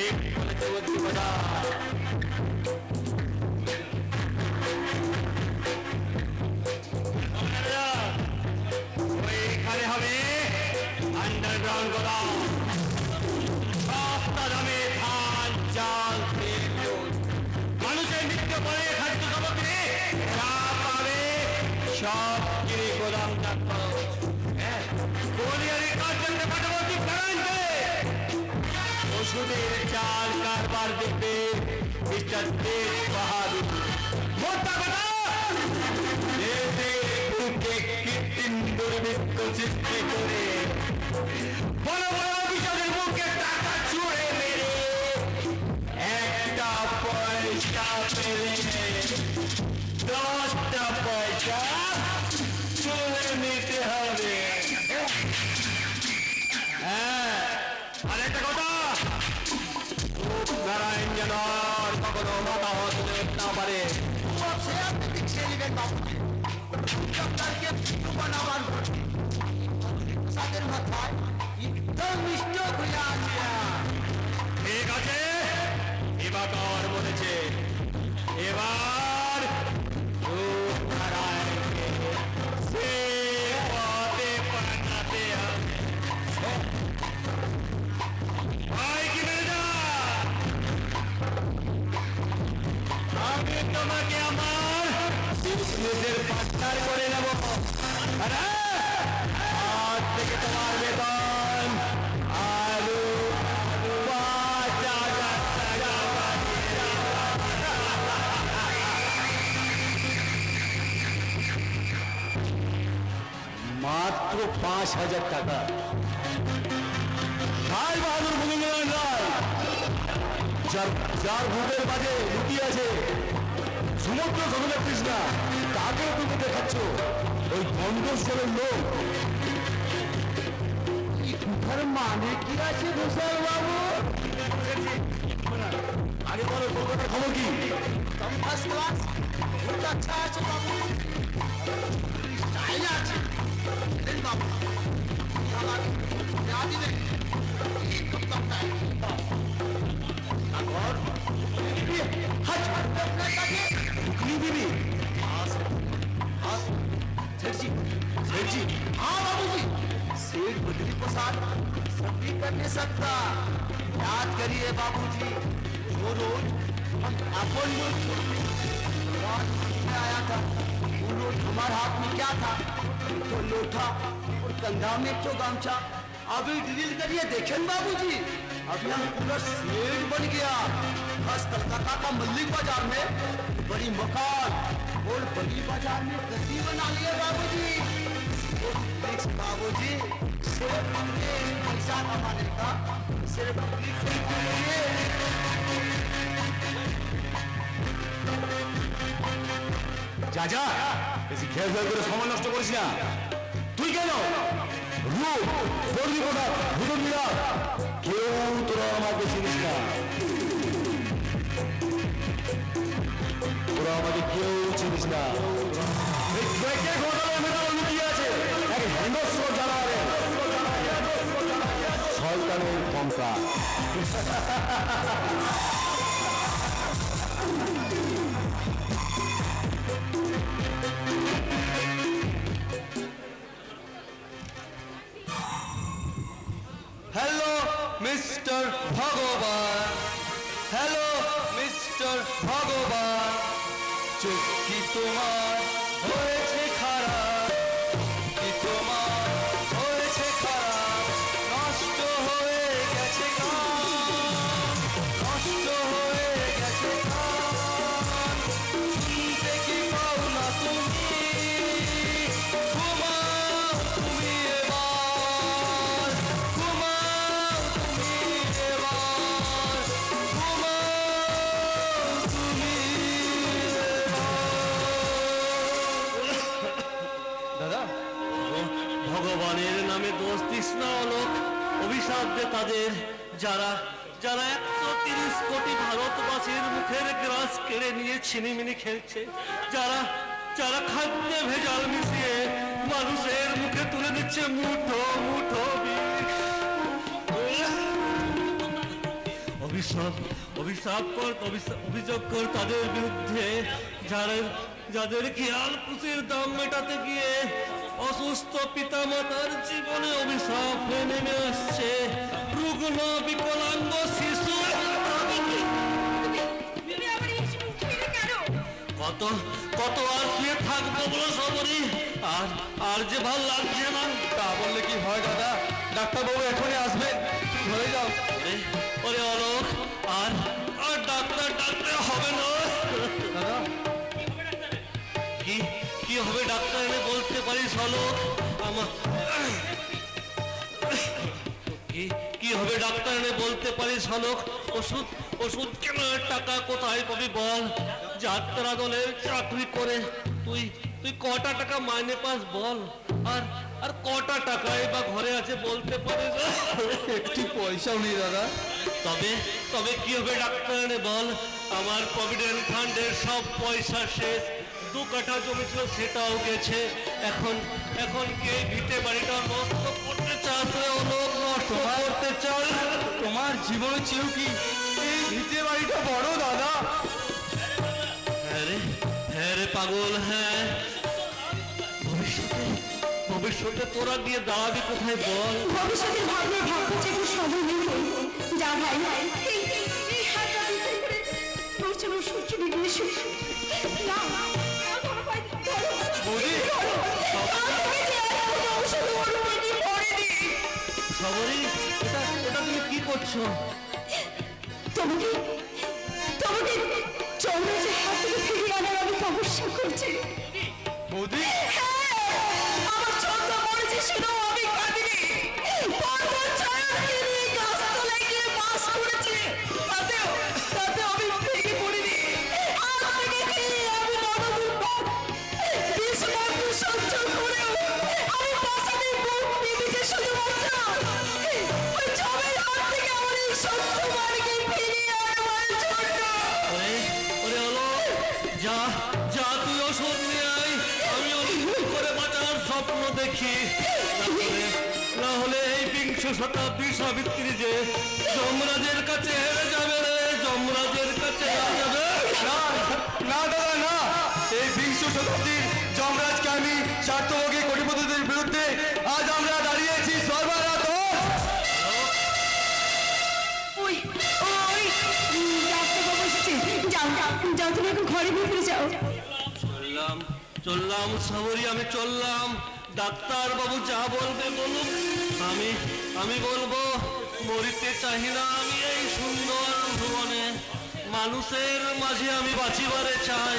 एक বলেছে বুদ্ধি কথা। ওইখানে হবে আন্ডারগ্রাউন্ড গোদাম, সস্তা দামে ধান চাল তেল মানুষের নিত্য করে খাদ্য সামগ্রী যা পাবে সব কিনে গোদাম কোরিয়ারের কার্যালয়ে পাঠাবো কি গ্যারান্টি? ওষুধের চাল কারবার দেখবে মিস্টার তেজ বাহাদুর। মোটা কথা দেশের বুকে কৃত্রিম দুর্ভিক্ষ সৃষ্টি করে বড় বড় অফিসারের বুকে টাকা চুড়ে মেরে একটা পয়সা পেলে 10টা পয়সা তুলে নিতে হবে। হ্যাঁ, আর একটা কথা, নারায়ণ যেন আর কখনো মাথা হতে না পারে। সে আপনি দিচ্ছে নেবেন বাবুজি আপনাকে বানাবার সাদের মাথায় একদম মিষ্টক হয়ে আছে ঠিক আছে, এবার আর বলেছে এবার নারায়ণকে সে পথে পাঠাতে হবে। ভাই কি মেরে যা, আমি তোমাকে আমার বিজনেসের পার্টনার করে নেব। আরে আজ থেকে তোমার বেতন আরো 5,000 টাকা মাত্র 5,000 টাকা ভাই বাহাদুর ভূমিঙ্গন রায় যার বুকের মাঝে লুকিয়ে আছে সমুদ্র জগতের তৃষ্ণা তাকেও তুমি দেখাচ্ছ ওই গন্ধস্বরের লোক কথার মানে কি আছে ঘোষাল বাবু? আগে বলো কলকাতার খবর কি? ফার্স্ট ক্লাস আচ্ছা আছে বাবু, স্টাইল আছে বাবু, हाँ बाबूजी सेठ बद्री प्रसाद सभी कर नहीं सकता। याद करिए बाबूजी जो रोज हम अपन में आया था वो रोज हमारे हाथ में क्या था? तो लोटा और कंधा में तो गामछा। अभी ड्रिल करिए देखें बाबूजी, अभी हम पूरा सेठ बन गया। बस कलकत्ता का मल्लिक बाजार में बड़ी मकान और बड़ी बाजार में गद्दी बना लिए बाबूजी। बाबूजी सिर्फ हमने पैसा कमाने का सिर्फ যা যা বেশি খেয়াল খেয়াল করে সময় নষ্ট করিস না। তুই কেন রূপ বর্ণি কোটা ভুতন মিরা কেউ তোরা আমাকে চিনিস না, তোরা আমাকে কেউ চিনিস না। শয়তানের কঙ্কা হ্যালো মিস্টার ভগবান, হ্যালো মিস্টার ভগবান, চোখ কি তোমার হয়েছে খারাপ? কি তোমার হয়েছে খারাপ? নষ্ট হয়ে গেছে গান, নষ্ট হয়ে গেছে গান, শুনতে কি পাও না তুমি? ঘুমাও তুমি এবার, ঘুমাও ভগবানের নামে দোষ দিস না অলোক। অভিশাপ দে তাদের, যারা যারা 130 কোটি ভারতবাসীর মুখের গ্রাস কেড়ে নিয়ে ছিনিমিনি খেলছে, যারা যারা খাদ্যে ভেজাল মিশিয়ে মানুষের মুখে তুলে দিচ্ছে মুঠো মুঠো বিষ। অভিশাপ অভিশাপ কর, অভিযোগ কর তাদের বিরুদ্ধে, যাদের খেয়াল খুশির দাম মেটাতে গিয়ে অসুস্থ পিতামাতার জীবনে অভিশাপ নেমে আসছে। রুগ্ন বিকলাঙ্গ শিশু, তুমি আবার এই মুখ ফিরে কেন? কত কত আর শুয়ে থাকবো বলো সবরি? আর যে ভাল লাগছে না। তা বললে কি হয় দাদা, ডাক্তারবাবু এখনই আসবেন, ঘরে যাও। ওরে অলোক, আর আর ডাক্তার ডাক্তার হবে না। দাদা কি কি হবে ডাক্তার এনে বলতে পারিস অলোক? আমার কি কি হবে ডাক্তার এনে বলতে পারিস অলোক? ওষুধ ওষুধ কেনার টাকা কোথায় পাবি বল? যাত্রা দলের চাকরি করে তুই তুই কটা টাকা মাইনে পাস বল? আর আর কটা টাকায় বা ঘরে আছে বলতে পারিস? একটু পয়সাও নেই দাদা। তবে তবে কি হবে ডাক্তার এনে বল? আমার প্রভিডেন্ট ফান্ডের সব পয়সা শেষ। 2 কাঠা জমি ছিল সেটাও গেছে। এখন এখন কে ভিটে বাড়িটা নষ্ট করতে চাচ্ছে? অলোক, নষ্ট করতে চাল। তোমার জীবনের চেয়েও কি এই ভিটে বাড়িটা বড় দাদা? হ্যাঁ রে পাগল, হ্যাঁ। ভবিষ্যতে ভবিষ্যতে তোরা গিয়ে দাঁড়াবি কোথায় বল? ভবিষ্যতের ভাবনা ভাবতে যেগুলো সময় নেই। যা ভাই, এই হাতটা দিতে করে প্রচন্ড সূর্য বেরিয়ে এসো। না ধরো ভাই, ধরো। বৌদি, তুমি যে এত ঔষধ ওর পেটে পড়েনি। সবরি, এটা এটা তুমি কি করছো? তোমাকে চন্দ্রের হাত থেকে ফিরিয়ে আনার আমি তপস্যা করছি। বৌদি আমার চন্দ্র মরেছে শুনেও আমি কাঁদিনি। পর্বত ছায়াকে নিয়ে গাছতলায় গিয়ে বাস করেছে, তাতেও আমি ভেঙে পড়িনি। আজ থেকে কি আমি নরদূর পথ বিষবন্ধ সহ্য করেও আমি বাঁচাতে বুক নিবিছে শুধুমাত্র ওই জমের হাত থেকে আমার এই সত্য মার্গে ফিরিয়ে আনবার জন্য। ওরে অলোক, যা যা তুই ওষুধ নিয়ে আয়। আমি অনেক করে বাঁচার স্বপ্ন দেখি। না হলে এই 20 শতাব্দীর সাবিত্রী যে যমরাজের কাছে হেরে যাবে রে, যমরাজের কাছে হেরে যাবে। না না দাদা না, এই 20 শতাব্দীর যমরাজকে আমি স্বার্থভোগী কোটিপতিদের বিরুদ্ধে আজ আমরা দাঁড়িয়েছি সর্বরাত। ওই ডাক্তারবাবু এসেছে। যাও তুমি এখন ঘরে ফিরে যাও। চললাম সাবরি, আমি চললাম। ডাক্তার বাবু যা বলবে বলুক, আমি বলবো। মরিতে চাহি না আমি এই সুন্দর ভুবনে, মানুষের মাঝে আমি বাঁচিবারে চাই।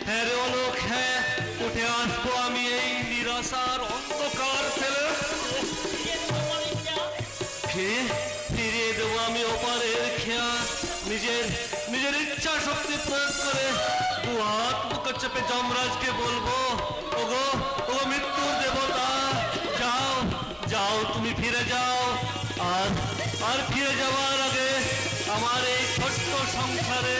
হ্যাঁ রে অলোক, হ্যাঁ, উঠে আসবো আমি এই নিরাশার অন্ধকার ফেলে। ফিরিয়ে দেবো আমি ওপারের খেয়া। নিজের ইচ্ছা শক্তি প্রয়োগ করে 2 হাত বুকে চেপে যমরাজকে বলবো, ওগো মৃত্যুর দেবতা, যাও তুমি ফিরে যাও। আর ফিরে যাওয়ার আগে আমার এই ছোট্ট সংসারে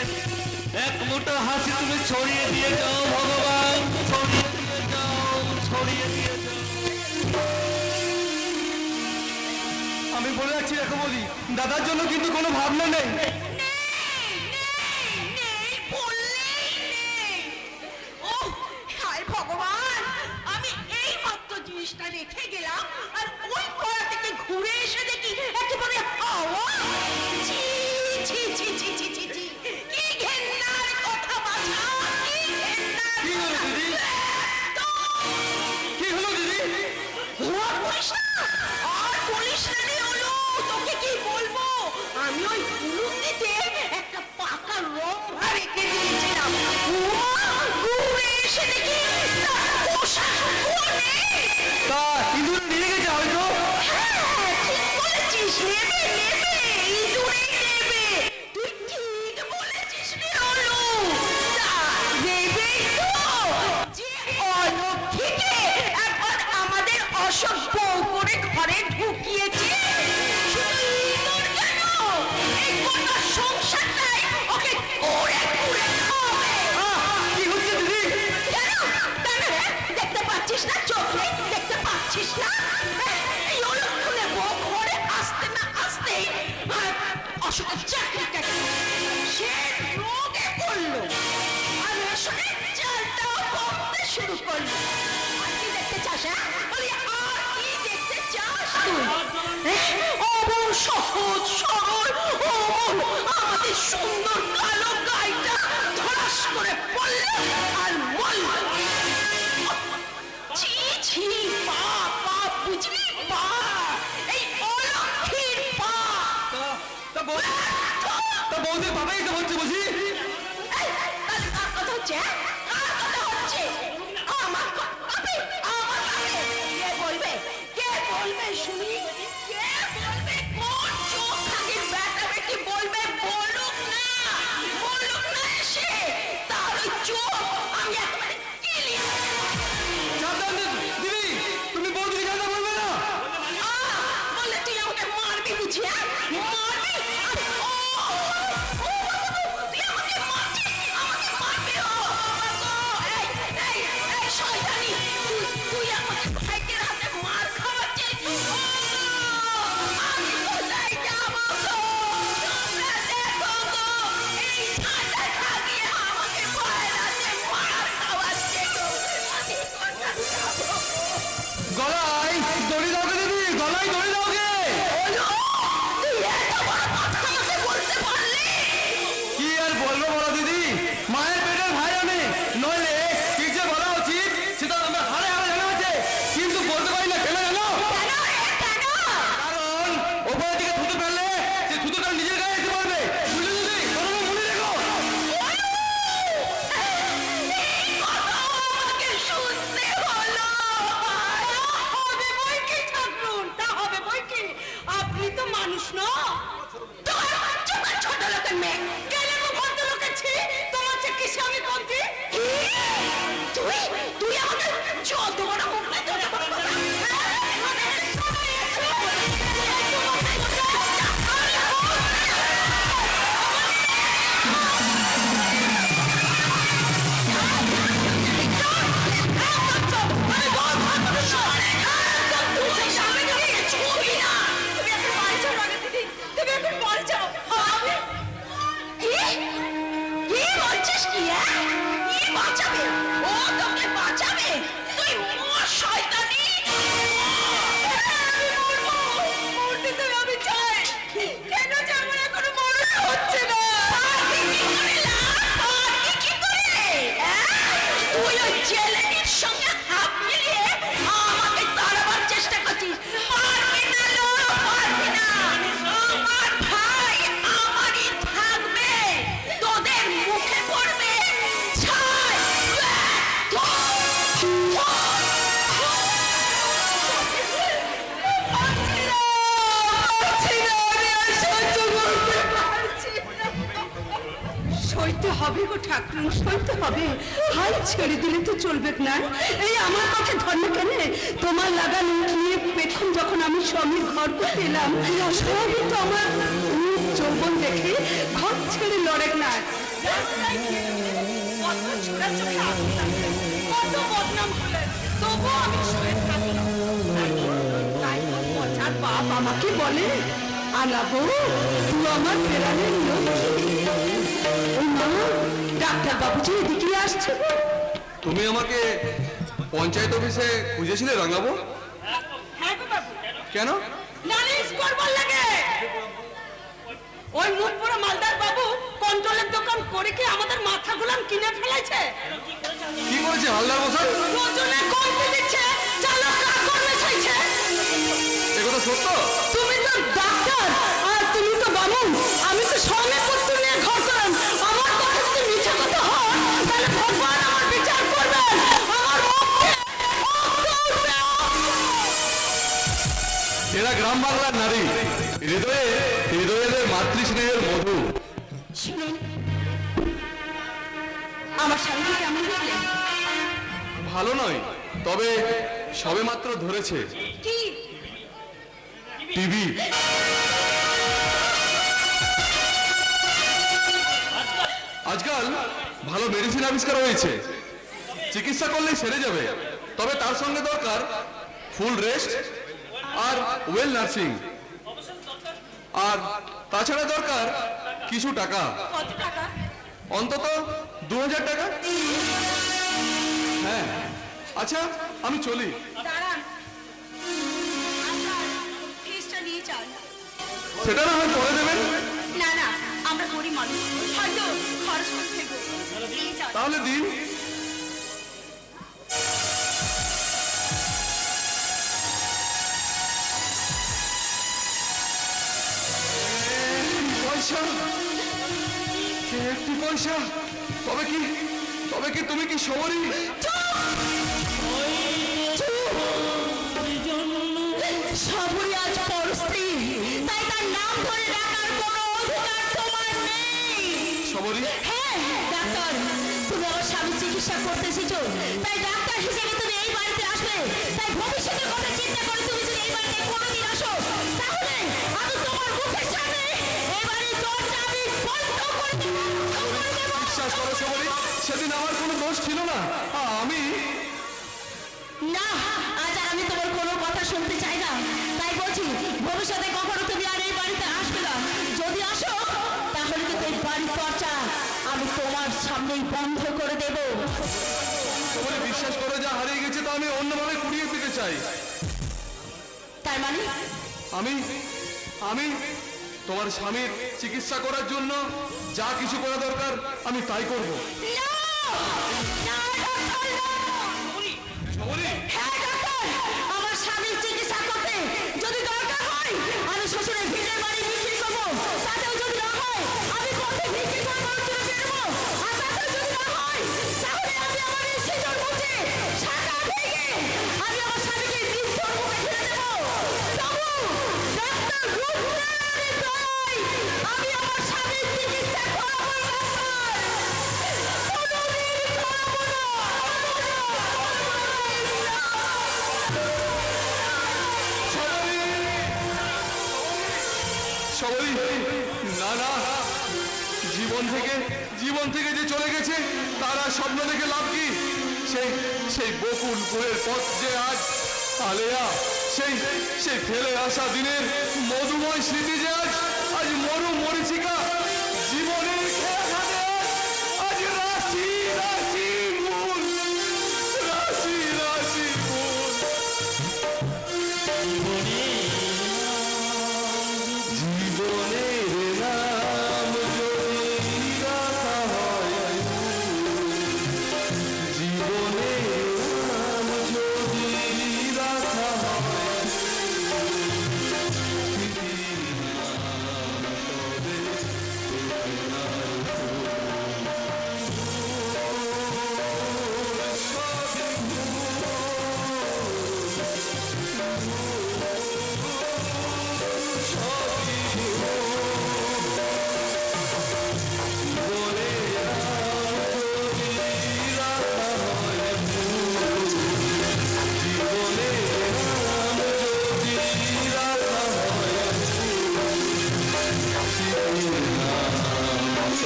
এক মুঠো হাসি তুমি ছড়িয়ে দিয়ে যাও ভগবান, ছড়িয়ে দিয়ে যাও। আমি বলে যাচ্ছি, দেখো বলি, দাদার জন্য কিন্তু কোনো ভাবনা নেই। ভগবান, আমি এই মাত্র জিনিসটা রেখে গেলাম আর ওই পড়া থেকে ঘুরে এসে দেখি একেবারে হাওয়া। ছি ছি ছি ছি ছি ছি ছি, কি ঘেন্নার কথা বাছা, কি ঘেন্নার। কি হলো দিদি? কি হলো দিদি? আর বলিস না রে হলো, তোকে কি বলবো, আমি ওই কুলুঙ্গিতে একটা পাকা রম্ভা রেখে দিয়েছিলাম। ঘুরে এসে দেখি তার পোশাকও নেই। তা ইঁদুর নিয়ে গেছে হয়তো। হ্যাঁ, ঠিক বলেছিস, নেবে ইঁদুরেই নেবে। তুই ঠিক বলেছিস রে হলো। তা নেবেই তো, যে অলক্ষীকে না? চোখ নেই, দেখতে পাচ্ছিস না? এই অলক্ষণে বউ ঘরে আসতে না আসতেই অশোকের চাকরিটা সে রোগে পড়লো, আর রেশনের চালটাও কমতে শুরু করলো। আর কি দেখতে চাস? বলি আর কি দেখতে চাস তুই? অমন সহজ সরল অমন আমাদের সুন্দর কালো গাইটা ধরাস করে পড়ল আর মরল। ছি ছি, পা পা বুঝলি, পা এই অলক্ষীর পা। তা বৌদি বাবাই তো হচ্ছে বুঝি। এই, তাহলে কার কথা হচ্ছে? কার কথা হচ্ছে? আমার বাপে, আমার বাপে। কে বলবে? কে বলবে শুনি? কে বলবে? কোন চোখ থাকির বেটা বেটি বলবে? বলুক না, বলুক না এসে। তার ওই চোখ আমি একেবারে কিলি। সাবধান দিদি, তুমি বৌদিকে জানতে বলবে না। বললে তুই আমাকে মারবি বুঝি? মারবি? আরে, ও, তুই আমাকে মারছিস? আমাকে মারবি? ও বাবা গো! এই শয়তানি, তুই আমাকে ভাইকের হাতে মার খাওয়াচ্ছিস? ও, আমি কোথায় যাবো গো? তোমরা দেখো গো, এই ঠান্ডা খাগিয়ে আমাকে ভাইয়ের হাতে মার খাওয়াচ্ছে গো। আমি কোথায় যাবো? গলায় দড়ি দাওগে দিদি, গলায় দড়ি দাওগে। তুই এত বড় কথা আমাকে বলতে পারলি? কি আর বলবো বলো দিদি, মায়ের পেটের ভাই আমি, নইলে কি যে বলা উচিত সেটা আমার হাড়ে হাড়ে জানা আছে, কিন্তু বলতে পারি না। কেন জানো? কেন রে, কেন? কারণ ওপরের দিকে থুতু ফেললে সে থুতুটা নিজের গায়ে এসে পড়বে, বুঝলে দিদি? কথা মনে রেখো। এই কথা আমাকে শুনতে হলো। হবে বই কি ঠাকুর, তা হবে বই কি। আপনি তো মানুষ না। তোমার চোখের ছোট লোকের মেয়ে, গেলে তো ভদ্রলোকের ছি, তোমার চেয়ে কিসে আমি কমতি? তুই আমাকে যত বড় মুখ না, যত বড় কথা। জেলেটির সঙ্গে হাত মিলিয়ে আমাকে তাড়াবার চেষ্টা করছিস। পারবি না লো, পারবি না। আমার ভাই আমারই থাকবে, তোদের মুখে পড়বে ছাই। সইতে হবে গো ঠাকুর, সইতে হবে। হাল ছেড়ে দিলে তো চলবে না। এই আমার কাছে ধর্ম কেন? তোমার লাগানো নিয়ে পেছন যখন আমি স্বামীর ঘর করতে এলাম, সবই তো আমার রূপ যৌবন দেখে ঘর ছেড়ে লড়ে না। কত ছোড়া চোখে আসতাম, কত বদনাম হলে, তবুও আমি সয়ে থাকলাম। তাই মজার বাপ আমাকে বলে, আলাবো তুই আমার প্রাণের লক্ষ্মী। ডাক্তার বাবুজি এদিকে আসছে। তুমি আমাকে পঞ্চায়েত অফিসে খুঁজেছিলে রাঙাবো? হ্যাঁ গো বাবু। কেন? নালিশ করবার লাগে। ওই মুখ পুরো মালদার বাবু কন্ট্রোলের দোকান করে কি আমাদের মাথা গুলাম কিনে ফেলেছে। কি করেছে হালদার মশাই? ওজনে কমতে দিচ্ছে, চালক কাজ করবে চাইছে। এগুলো সত্য? তুমি তো ডাক্তার আর তুমি তো বামুন, আমি তো স্বামী পুত্র নিয়ে ঘর করেন। আমার কথা যদি মিথ্যা কথা হয়, তাহলে ভগবান আমার বিচার করবেন। আমার মুখে এরা গ্রাম বাংলার নারী, হৃদয়ে হৃদয়েদের মাতৃস্নেহের মধু। শুনুন, আমার স্বামীকে কেমন দেখলেন? ভালো নয়, তবে সবে মাত্র ধরেছে কি? টিভি। আজকাল ভালো মেডিসিন আবিষ্কার হয়েছে, চিকিৎসা করলেই সেরে যাবে। তবে তার সঙ্গে দরকার ফুল রেস্ট আর ওয়েল নার্সিং, আর তাছাড়া দরকার কিছু টাকা, কত টাকা? অন্তত 2000 টাকা। হ্যাঁ, আচ্ছা আমি চলি। দাঁড়ান, আপনার ফিসটা নিয়ে যান। সেটা না হয় পরে দেবেন। না না, আমরা গরিব মানুষ, হয়তো খরচ করে ফেলবো। নিয়ে যান। তাহলে দিন। পয়সা, একটি পয়সা। তবে কি তুমি কি সবরই? সবরই আজ পরস্ত্রী, তাই তার নাম ধরে ডাকার কোনো অধিকার তোমার নেই। সবরই? হ্যাঁ ডাক্তার, তুমি আমার স্বামীর চিকিৎসা করতে এসেছো, তাই ডাক্তার হিসেবে তুমি এই বাড়িতে আসবে। তাই ভবিষ্যতের কথা চিন্তা করে তুমি যদি এই বাড়িতে কোনোদিন আসো, তাহলে আমি তোমার মুখের সামনে এই বাড়ির দরজা আমি বন্ধ করে দেবো। বিশ্বাস করো সবরই, সেদিন আমার কোনো দোষ ছিল না। আমি না, আজ আর আমি তোমার কোনো কথা শুনতে চাই না। তাই বলছি, ভবিষ্যতে কখনো তুমি আর এই বাড়িতে আসবে না। যদি আসো, তাহলে কিন্তু এই বাড়ির দরজা আমি তোমার সামনেই বন্ধ করে দেব। সবরই বিশ্বাস করে যা হারিয়ে গেছে তা আমি অন্যভাবে কুড়িয়ে দিতে চাই। তার মানে আমি তোমার স্বামীর চিকিৎসা করার জন্য যা কিছু করা দরকার আমি তাই করব। না! না, ডাক্তার, না! সবরই? হ্যাঁ, ডাক্তার, আমার স্বামীর চিকিৎসা করতে যদি দরকার হয়, আমি শ্বশুরের ভিটের বাড়ি বিক্রি করবো। তাতেও যদি না হয়, আমি পথে বিক্রি করে মানুষ চলে বেরোবো। আর তাতেও যদি না হয়, তাহলে আমি আমার এই শিশুর মুখে শাখা ভেঙে আমি আমার স্বামীকে মৃত্যুর মুখে ঠেলে দেবো। তবু ডাক্তার রূপনারায়ণের দয়ায় আমি আমার স্বামীর চিকিৎসা করাবো, ডাক্তার। কোনোদিন করাবো না। সবরই? না না, জীবন থেকে যে চলে গেছে তারা স্বপ্ন দেখে লাভ কি? সেই বকুল ফুলের পথ যে আজ আলেয়া, সেই ফেলে আসা দিনের মধুময় স্মৃতি যে আজ মরু মরিচিকা। জীবনের খেয়াঘাতে আজ রাশি রাশি ফুল, রাশি রাশি ফুল। জীবনের নাম যদি রাখা হয়, জীবনের নাম যদি রাখা হয়, স্মৃতির নাম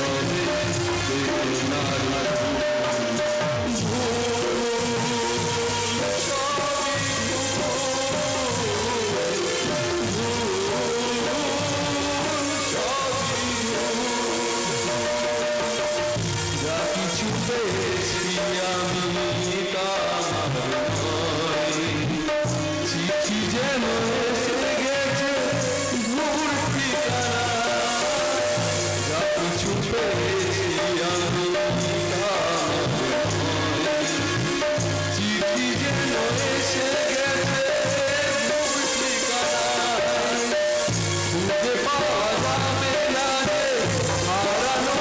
তবে বেদনার ফুল। যা কিছু পেয়েছি আমি তা আমার নয়, চিঠি যেন এসে গেছে ভুল ঠিকানায়। যা কিছু পেয়েছি আমি তা আমার নয়, চিঠি যেন এসে গেছে ভুল ঠিকানায়। খুঁজে পাওয়া যাবে না যে হারানো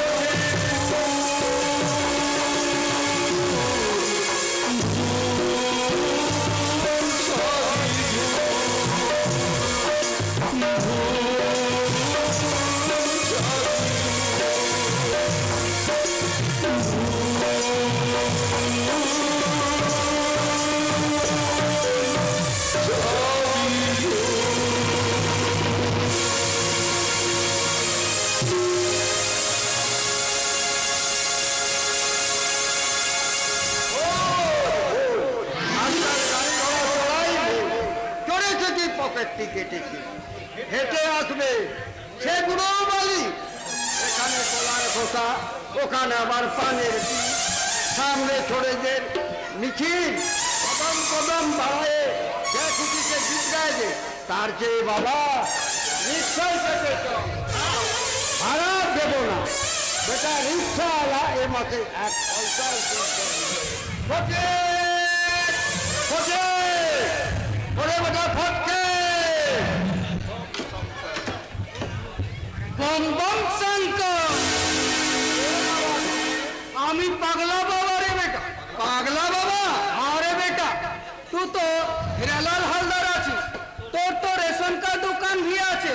বাপেরটি কেটেছি। হেঁটে আসবে সেগুলো বলি, এখানে কলার খোসা, ওখানে আবার পানের টি, সামনে ছোড়েদের মিছিল, কদম কদম বাড়ায় যে খুশিকে জিজ্ঞায় যে তার চেয়ে বাবা নিশ্চয় পেতে চল। ভাড়া দেব না বেটা, রিক্সাওয়ালা এ মাসে এক পয়সাও তুলতে হবে। ফটকে ফটকে ওরে বেটা ফটকে। बम बम शंकर। আমি পাগলা বাবা রে বেটা। পাগলা বাবা? আরে বেটা तू तो हिरालाल हालदार আছিস, তোর তো রেশন কার্ড দোকান भी আছে,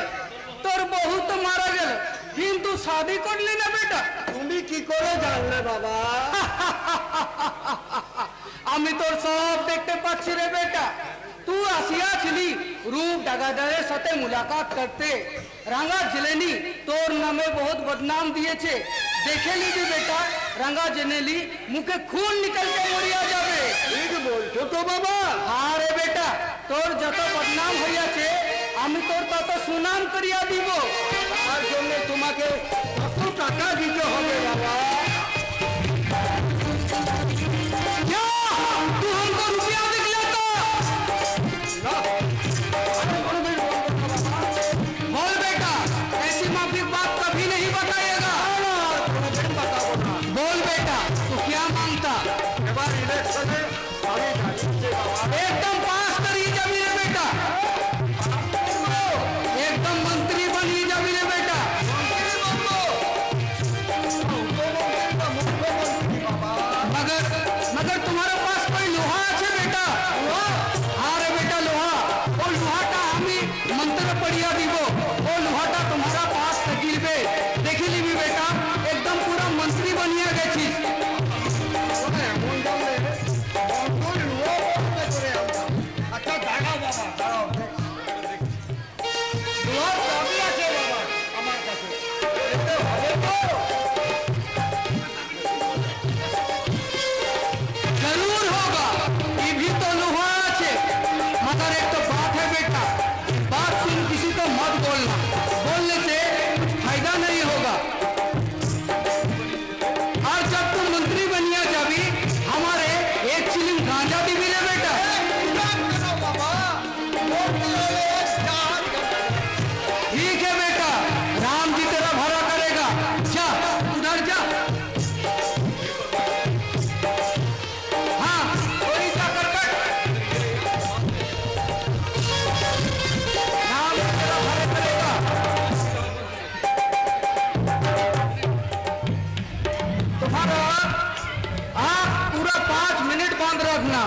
তোর বহু তো মারা গেল কিন্তু শাদি করলি না বেটা। তুমি কি করে জানলে বাবা? আমি তোর সব দেখতে পাচ্ছি রে বেটা। तू আসিয়াছিলি রূপ ডাগাদারের সাথে মুলাকাত করতে। রাঙ্গা জেলেনি তোর নামে বহুত বদনাম দিয়েছে। দেখে নিবি বেটা, রাঙ্গা জেনেলি মুখে খুন নিকল के মরিয়া যাবে। ঠিক বলছো তো বাবা। আরে বেটা তোর যত বদনাম হইয়াছে আমি তোর তত সুনাম করিয়া দিব। তার জন্য তোমাকে কত টাকা দিতে হবে বাবা? क्या तू हमको रुपया दिखलाता? না, আমি কোনোদিন বলবো না বাবা। बोल बेटा, ऐसी माफी बात कभी नहीं बताएगा। কোনোদিন বাতাবো না। बोल बेटा तू क्या मांगता? এবার ইলেকশনে আমি দাঁড়িয়েছি বাবা। एकदम पास करी जाबी रे बेटा, एकदम मंत्री बनी जाबी रे बेटा। मगर मगर तुम्हारे पास कोई लोहा আছে बेटा? हाँ रे बेटा लोहा, वो लोहाटा আমি मंत्र पढ़िया দিব। वो लोहाटा तुम्हारा पास तकिलबे देखी लिबी बेटा, एकदम पूरा मंत्री बनिया গেছিস। এমন জানলে বন্ধুর লোক করতে করে আমরা। আচ্ছা দাঁড়াও বাবা, দাঁড়াও। লোহার চাবি আছে বাবা আমার কাছে, এতে হবে তো? जरूर होगा, ये भी तो लोहा আছে। मगर एक तो बात है बेटा, बात तुम किसी को मत बोलना, बोलने से कुछ फायदा नहीं होगा। और जब तुम मंत्री बनिया जाबी हमारे एक चिलिम गांजा दी भी रे बेटा। ठीक है बेटा, राम जी तेरा भला करेगा। जा उधर जा। हाँ वही जाकर बैठ। राम तेरा भला करेगा। तुम्हारा आँख पूरा 5 मिनट बंद रखना।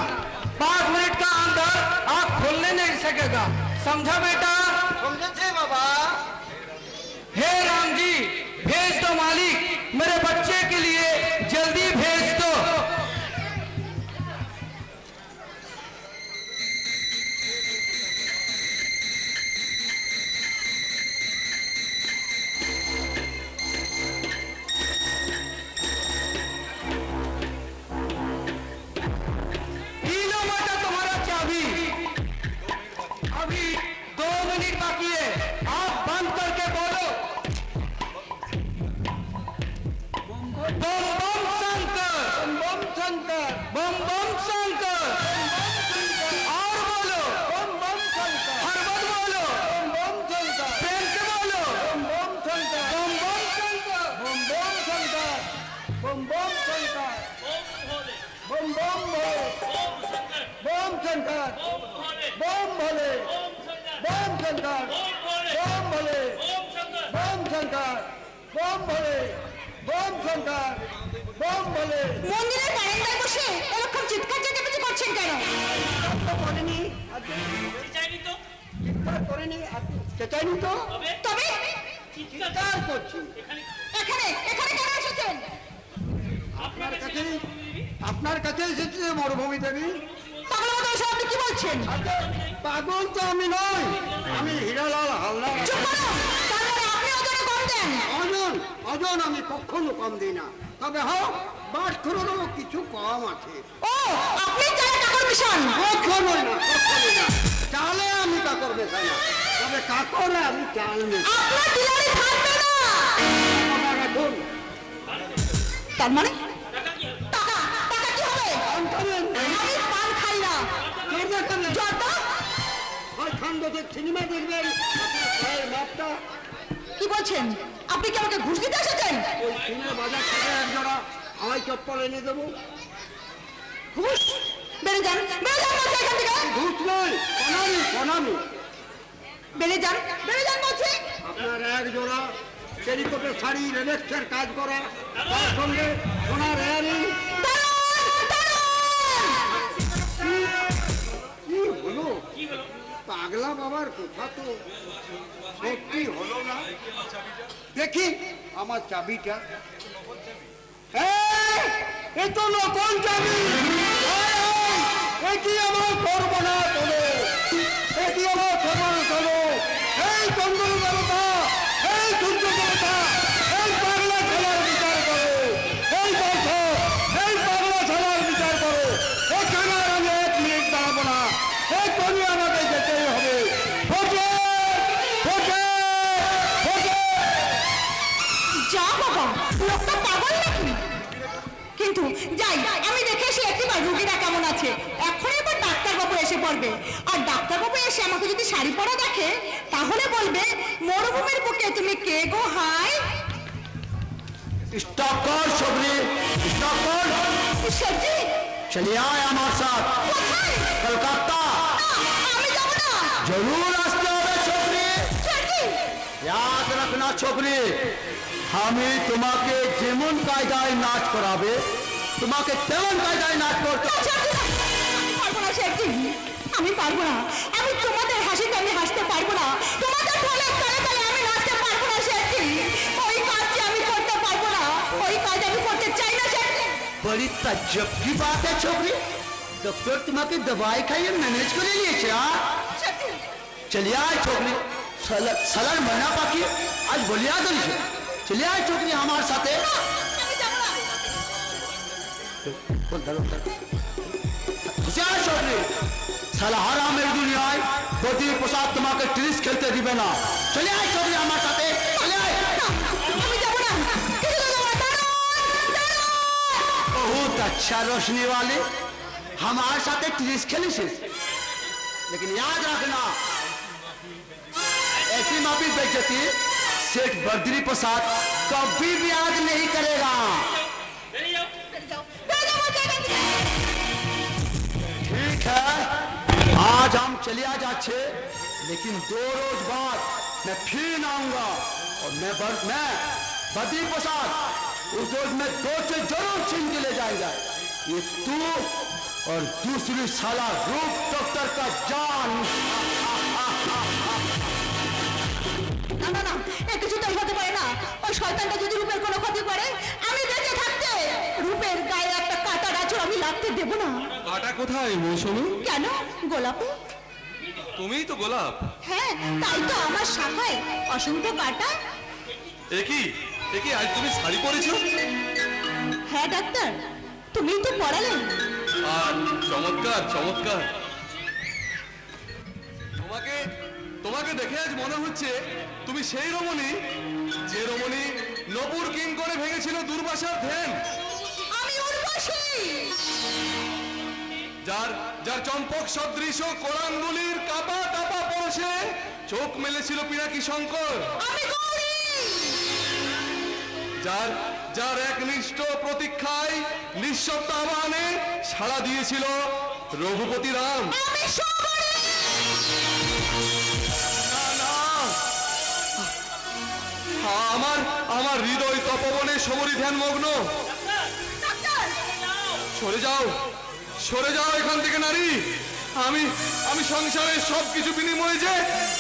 5 मिनट का अंदर आँख खोलने नहीं सकेगा, समझा बेटा? বুঝেছি বাবা। हे राम जी भेज दो मालिक, मेरे बच्चे के लिए जल्दी भेज दो। पी लो बेटा तुम्हारा चाबी। अभी 2 मिनट बाकी है, आप बंद करके बोलो बम बम शंकर, बम शंकर, बम बम शंकर। और बोलो बम बम शंकर, हर बात बोलो, बम शंकर, प्रेम से बोलो बम शंकर, बम बम शंकर। बम शंकर, बम शंकर, बम भोले, बम शंकर, बम भोले, बम शंकर, बम भोले, बम शंकर, बम भोले, बम शंकर, बम भोले। মন্দিরের বারান্দায় বসে এরকম চিৎকার চেঁচামেচি করছেন কেন? তো করেনি, চিৎকার করেনি, চেঁচাইনি তো, তবে চিৎকার করছি। এখানে এখানে কেন এসেছেন? আপনার কাছে এসেছি মরুভূমি দেবী। পাগল মতো এসব আপনি কি বলছেন? পাগল তো আমি নই, আমি হিরালাল হালদার। চুপ করো, তার মানে আপনি ওজনে কম দেন। অজন অজন আমি কখনো কম দিই না, তবে হ্যাঁ বাটখোরেরও কিছু কম আছে। ও আপনি যারা টাকার মিশন। কখনোই না, কখনোই না। চালে আমি করবে না, তবে কাকরে আমি চাল নেব। আপনার ডিলারে থাকবে না। আমার এখন তার মানে টাকা টাকা কি হবে? আমি পান খাই না। জর্দা আর খানদোষের সিনেমা দেখবেন, আপনার পায়ের মাপটা কি বলছেন? আপনি কি আমাকে ঘুষ দিতে এসেছেন? ওই সিনে বাজার থেকে এক জোড়া হাওয়াই চপ্পল এনে দেবো। ঘুষ? বেড়ে যান বলছি এখান থেকে। ঘুষ নয়, প্রণামী প্রণামী। বেড়ে যান বলছি। আপনার এক জোড়া টেরিকটের শাড়ি, রেলেক্সের কাজ করা, তার সঙ্গে সোনার এয়ারিং। কি হলো? পাগলা বাবার কথা তো সত্যি হলো না। দেখি আমার চাবিটা। এ তো নতুন চাবি। এটি আমার করবো না তোলো, এটি আমার খবর তোলো। এই চন্দ্র দেবতা, এই সূর্য দেবতা, এই পাগলা ছেলের বিচার করো। এই বলছো, এই পাগলা ছেলের বিচার করো। এখানে আর আমি 1 মিনিট দাঁড়াবো না, এক্ষুনি আমাকে যেতেই হবে। ওঠে, ওঠে, ওঠে। যা বাবা, লোকটা পাগল নাকি? কিন্তু যাই, আমি দেখে এসে একবার রুগীরা কেমন আছে। এখন এবার ডাক্তারবাবু এসে পড়বে, আর ডাক্তারবাবু এসে আমাকে যদি শাড়ি পরা দেখে তাহলে বলবে মরুভূমির বুকে তুমি কে গো হাই। स्टॉप कर शबरी, स्टॉप कर। সত্যি? चलिए आए हमारे साथ কোথায়? कलकत्ता। আমি যাব না। जरूर আসতে হবে छोकरी। সত্যি? याद रखना छोकरी, আমি তোমাকে যেমন কায়দায় নাচ করাবে তোমাকে তেমন কায়দায় নাচ করতে হবে। আমি পারবো না শেঠজি, আমি পারবো না। আমি তোমাদের হাসিতে আমি হাসতে পারবো না, তোমাদের ঢোলের তালে তালে আমি নাচতে পারবো না শেঠজি। ওই কাজ যে আমি করতে পারবো না, ওই কাজ আমি করতে চাই না শেঠজি। बड़ी तज्जब की बात है छोकरी, डॉक्टर तुम्हारी दवाई खाइए मैनेज कर लिए। শেঠজি, चलिए आए छोकरी, सलर महीना बाकी आज बोलिया तो नहीं। चलिए आए छोकरी हमारे साथ। আমি যাবো না। होशियार छोकरी, साला हरामेर दुनियाय बदी प्रसाद तुम्हारे टेनिस खेलते दिबे ना। चले आए छोकरी हमारे साथ, चले आए। আমি যাবো না, কিছু তো যাবো না। बहुत अच्छा रोशनी वाले हमारे साथ टेनिस खेली से, लेकिन याद रखना ऐसी माफी बेइज्जती सेठ बद्री प्रसाद कभी भी याद नहीं करेगा। ठीक है, आज हम चलिया जाच्छे, लेकिन 2 रोज बाद मैं फिर आऊंगा और मैं बद्री प्रसाद उस रोज में 2 चीज जरूर छीन के ले जाएगा। ये तू और दूसरी साला रूप डॉक्टर का जान। না না না, এ কিছুতেই হতে পারে না। ওই শয়তানটা যদি রূপের কোনো ক্ষতি করে, আমি বেঁচে থাকতে রূপের গায়ে একটা কাঁটার আঁচড় আমি লাগতে দেব না। কাটা কোথায় মৌসুমী? কেন? গোলাপে? তুমিই তো গোলাপ। হ্যাঁ, তাই তো আমার শাখায় অসংখ্য কাঁটা। একই আজ তুমি শাড়ি পরেছো? হ্যাঁ ডাক্তার, তুমিই তো পড়ালেন। আর চমৎকার চমৎকার। তোমাকে দেখে আজ মনে হচ্ছে তুমি সেই রমণী যে রমণী নপুর কিং করে ভেঙেছিল দুর্বাসার ধ্যান। আমি উর্বশী। যার চম্পক সদৃশ কোরাঙ্গুলির কাপা কাপা পরশে চোখ মেলেছিল পিনাকি শঙ্কর। আমি গৌরী। যার একনিষ্ঠ প্রতীক্ষায় নিঃশব্দ আহ্বানে সাড়া দিয়েছিল রঘুপতি রাম। আমি শবরী। আমার হৃদয় তপবনে সমরি ধ্যান মগ্ন। ডাক্তার, সরে যাও এখান থেকে নারী। আমি সংসারের সবকিছু বিনিময়ে যে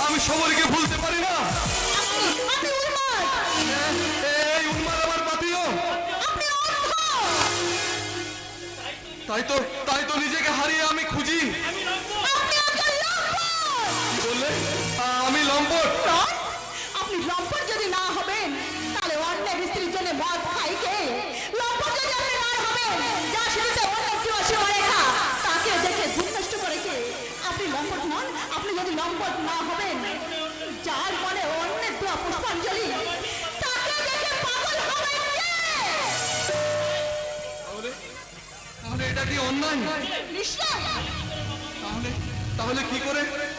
আমি সমরীকে ভুলতে পারি না। আমি উন্মাদ। এই উন্মাদ আমার পাতিও। আপনি অন্ধ। তাই তো নিজেকে হারিয়ে আমি খুঁজি। আপনি একজন লম্পট। কি বললে? আমি লম্পট? আপনি লম্পট যদি না হবেন তাহলে অন্যের স্ত্রীর জন্য মদ খাই কে? লম্পট যদি আপনি না হবেন, যা শুরুতে অন্য কেউ সীমারেখা তাকে দেখে ঘুম নষ্ট করে কে? আপনি লম্পট নন। আপনি যদি সম্পদ না হবেন, যার মনে অন্যের দোয়া পুষ্পাঞ্জলি, তাকে দেখে পাগল হবেন কে? তাহলে তাহলে এটা কি অন্যায়? নিশ্চয় তাহলে তাহলে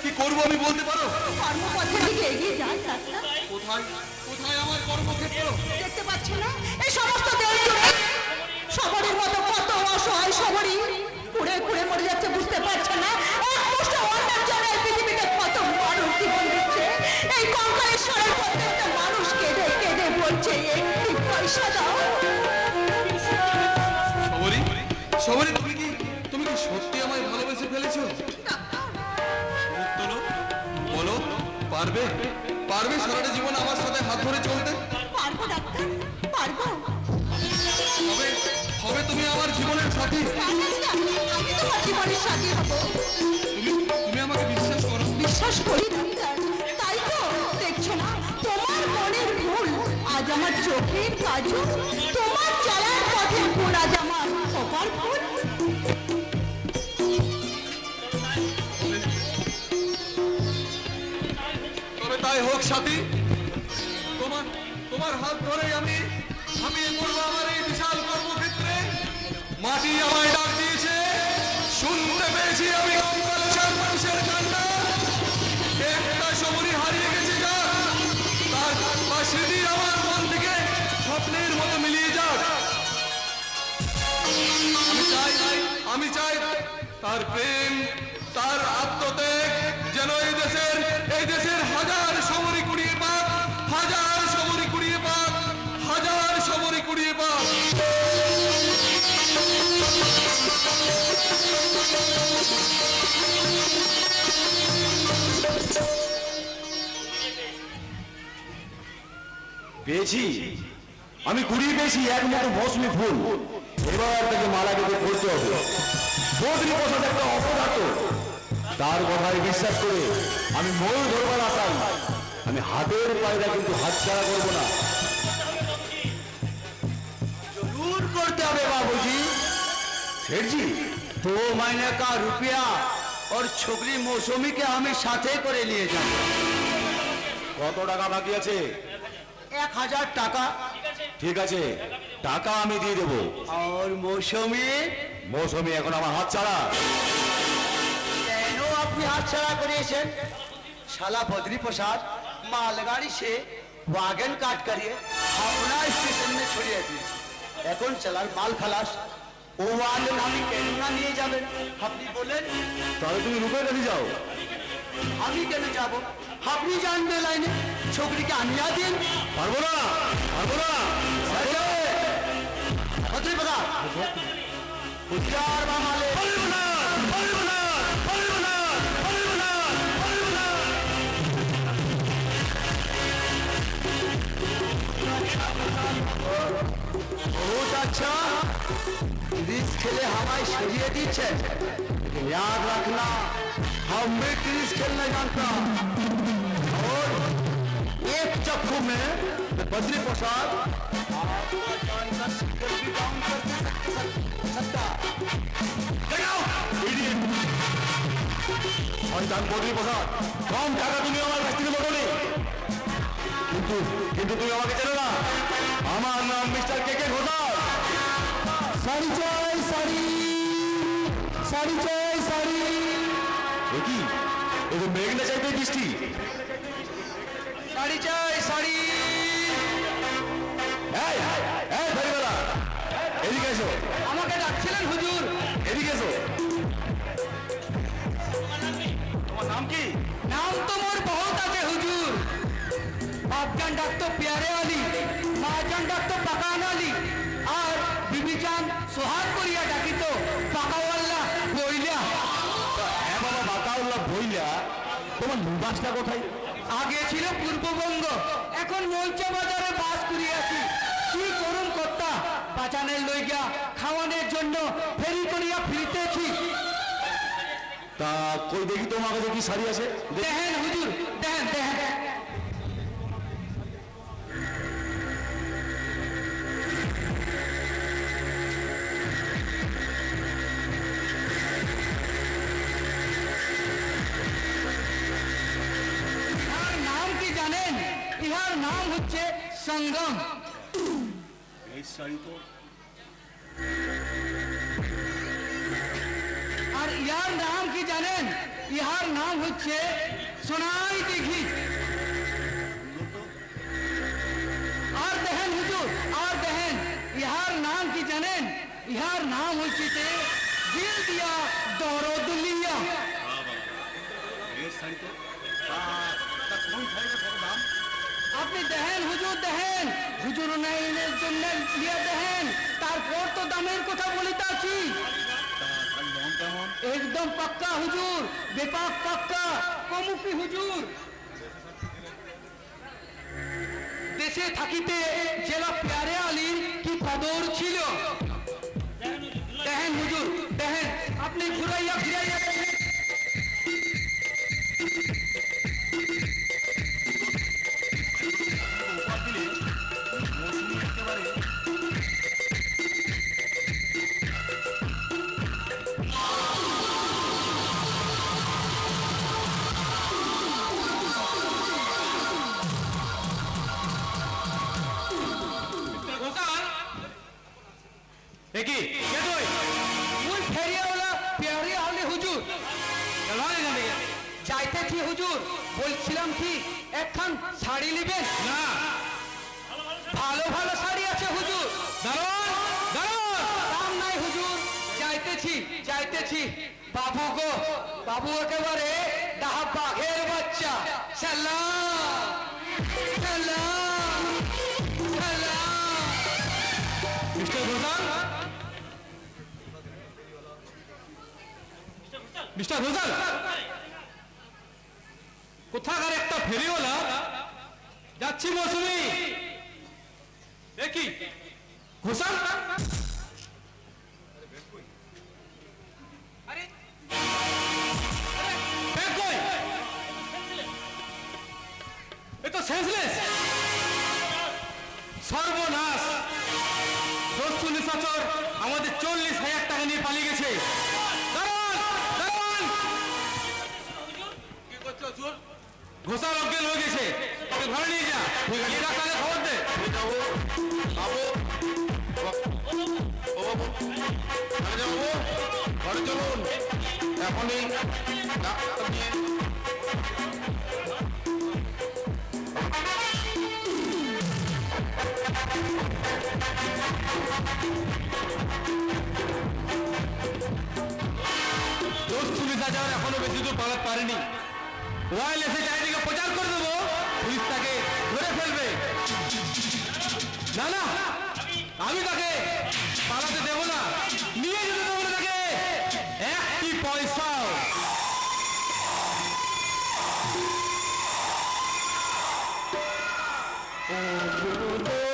কি করব আমি বলতে পারো? কর্মপথের দিকে এগিয়ে যান ডাক্তার। কোথায় কোথায় আমার কর্মক্ষেত্র? দেখতে পাচ্ছ না এই সমস্ত দেশ জুড়ে সবরের মতো কত অসহায় সবরই পুড়ে পুড়ে মরে যাচ্ছে, বুঝতে পারছে না? এক মুষ্ঠ অন্যের জন্য এই পৃথিবীতে কত মানুষ জীবন দিচ্ছে। এই কঙ্কালেশ্বরের প্রত্যেকটা মানুষ কেঁদে কেঁদে বলছে একটি পয়সা দাও। সবরি সবরি তুমি কি সত্যি আমায় ভালোবেসে ফেলেছো? মুখ তোলো, বলো পারবে পারবে সারাটা জীবন আমার সাথে হাত ধরে চলতে? পারবো ডাক্তার, পারবো। হবে হবে তুমি আমার জীবনের সাথী। আমি তোমার জীবনের সাথী হবো। তুমি আমাকে বিশ্বাস করো? বিশ্বাস করি ডাক্তার, তাই তো দেখছো না তোমার মনের ভুল আজ আমার চোখের কাজল, তোমার চলার পথের ভুল আজ আমার কপার ফুল। তবে তাই হোক সাথী, তোমার হাত ধরে আমি এগোবো আমার এই বিশাল কর্মক্ষেত্রে। মাটি আমায় ডাক দিয়েছে, শুনতে পেয়েছি আমি কঙ্কালেশ্বর মানুষের কান্না। একটা সমরি হারিয়ে গেছে যাক, তার স্মৃতি আমার মন থেকে স্বপ্নের মতো মিলিয়ে যাক। আমি চাই তার প্রেম, তার আত্মত্যাগ যেন এই দেশের হাজার সমরি কুড়িয়ে পাক, হাজার সমরি কুড়িয়ে পাক, হাজার সমরি কুড়িয়ে পাক। পেয়েছি, আমি কুড়িয়ে পেয়েছি এক মতো মৌসুমি ফুল। এবার তাকে মালা গেঁথে করতে হবে। বদ্রী প্রসাদ একটা অপদার্থ, তার কথায় বিশ্বাস করে আমি ময়ূর ধরবার আসাই। আমি হাতের পায়রা কিন্তু হাতছাড়া করবো না। जरूर करते হবে बाबूजी। सेठ जी, 2 महीने का रुपया और छोकरी मौसमी के हमें साथे করে নিয়ে যান। কত টাকা বাকি আছে? 1000 টাকা। ঠিক আছে, টাকা আমি দিয়ে দেবো। और मौसमी মৌসুমি এখন আমার হাত ছাড়া। কেন আপনি হাত ছাড়া করিয়েছেন? শালা बद्री प्रसाद मालगाड़ी से वागन काट करिए अपना स्टेशन में ছড়িয়ে দিয়েছে। এখন চালার মাল খালাস। ও ওয়াগন আমি কেন না নিয়ে যাবেন আপনি বলেন? তাহলে তুমি রূপের কাছে যাও। আমি কেন যাব? আপনি জানবে লাইনে ছোকরিকে আনিয়া দিন। পারবো না, পারবো না। বদ্রি প্রসাদ উচ্চার বা মালে बहुत अच्छा क्रिस खेले हवाई सरिये दीचे, लेकिन याद रखना हम भी क्रिस खेलने जानता और एक चक्कू में बद्री प्रसाद आपका जान का सिक्कर भी डाउन कर सकता। শয়তান বদ্রী প্রসাদ, কম টাকা তুমি আমার কাছ থেকে বলো কিন্তু কিন্তু তুমি আমাকে চেনো না। আমার নাম মিস্টার কে কে ঘোষাল। শাড়ি চাই শাড়ি, শাড়ি চাই শাড়ি। এ কি, এ তো মেঘ না চাইতে বৃষ্টি। শাড়ি চাই শাড়ি। এই এই ফেরিওয়ালা, এদিকে এসো। আমাকে ডাকছিলেন হুজুর? এদিকে এসো। তোমার নাম কি? নাম তো মোর বহুত আছে হুজুর। বাপজান ডাকতো প্যারে আলী, মাজান ডাকতো পাকান আলী, আর বিবিচান সোহাগ করিয়া ডাকিত পাকাওয়াল্লা বইলা। হ্যাঁ বাবা, বাকাউল্লাহ ভইলা। তোমার নিবাসটা কোথায়? আগে ছিল পূর্ববঙ্গ, এখন মৌচা বাজারে বাস করিয়াছি। কি করুন কর্তা, বাঁচানের লইগা খাওয়ানোর জন্য ফেরি করিয়া ফিরতেছি। তা কই দেখি তোমার কাছে কি শাড়ি আছে? দেখেন হুজুর, দেখেন দেখেন। নাম হচ্ছে সঙ্গম। আর ইহার নাম কি জানেন? ইহার নাম হচ্ছে সোনাই দিঘি। আর দেখেন হুজুর, আর দেখেন ইহার নাম কি জানেন? ইহার নাম হচ্ছে দিল দিয়া দরদ লিয়া। আপনি দেখেন হুজুর, দেখেন হুজুর উন্নয়নের জন্য লিয়া দেখেন, তারপর তো দামের কথা বলিতাছি। একদম পাক্কা হুজুর, বেপাক পাক্কা কমুকি হুজুর। দেশে থাকিতে জেলা প্যারে আলীর কি কদর ছিল। দেখেন হুজুর, দেখেন আপনি ঘুরাইয়া ফিরাইয়া দেখেন। দেখি কে তুই? মুই ফেরিয়াওয়ালা প্যারে আলী হুজুর। যাইতেছি হুজুর, বলছিলাম কি একখান শাড়ি নেবেন? না, ভালো ভালো শাড়ি আছে হুজুর। দারোয়ান, দারোয়ান! দাম নাই হুজুর, যাইতেছি যাইতেছি। বাবু গো, বাবু একেবারে ডাহা বাঘের বাচ্চা। সালাম সালাম সালাম। মিস্টার ঘোষাল, মিস্টার ঘোষাল, কোথাকার একটা ফেরিওয়ালা যাচ্ছি মৌসুমি। দেখি ঘোষাল, আরে ব্যাগ কই? এ তো সেন্সলেস। সর্বনাশ! দস্যু নিশাচর আমাদের 40,000 টাকা নিয়ে পালিয়ে গেছে। দারোয়ান, দারোয়ান! ঘোষাল অজ্ঞান হয়ে গেছে, তাকে ঘরে নিয়ে যা। গিয়ে ডাক্তারকে খবর দে। ঘরে চলুন এখনই ডাক্তার নিয়ে। দস্যু নিশাচর এখনো বেশি দূর পালাতে পারেনি। ওয়াইলেসে চারিদিকে প্রচার করে দেবো, পুলিশ তাকে ধরে ফেলবে। না না, আমি তাকে পালাতে দেবো না, নিয়ে যেতে দেবো না তাকে একটি পয়সাও। ও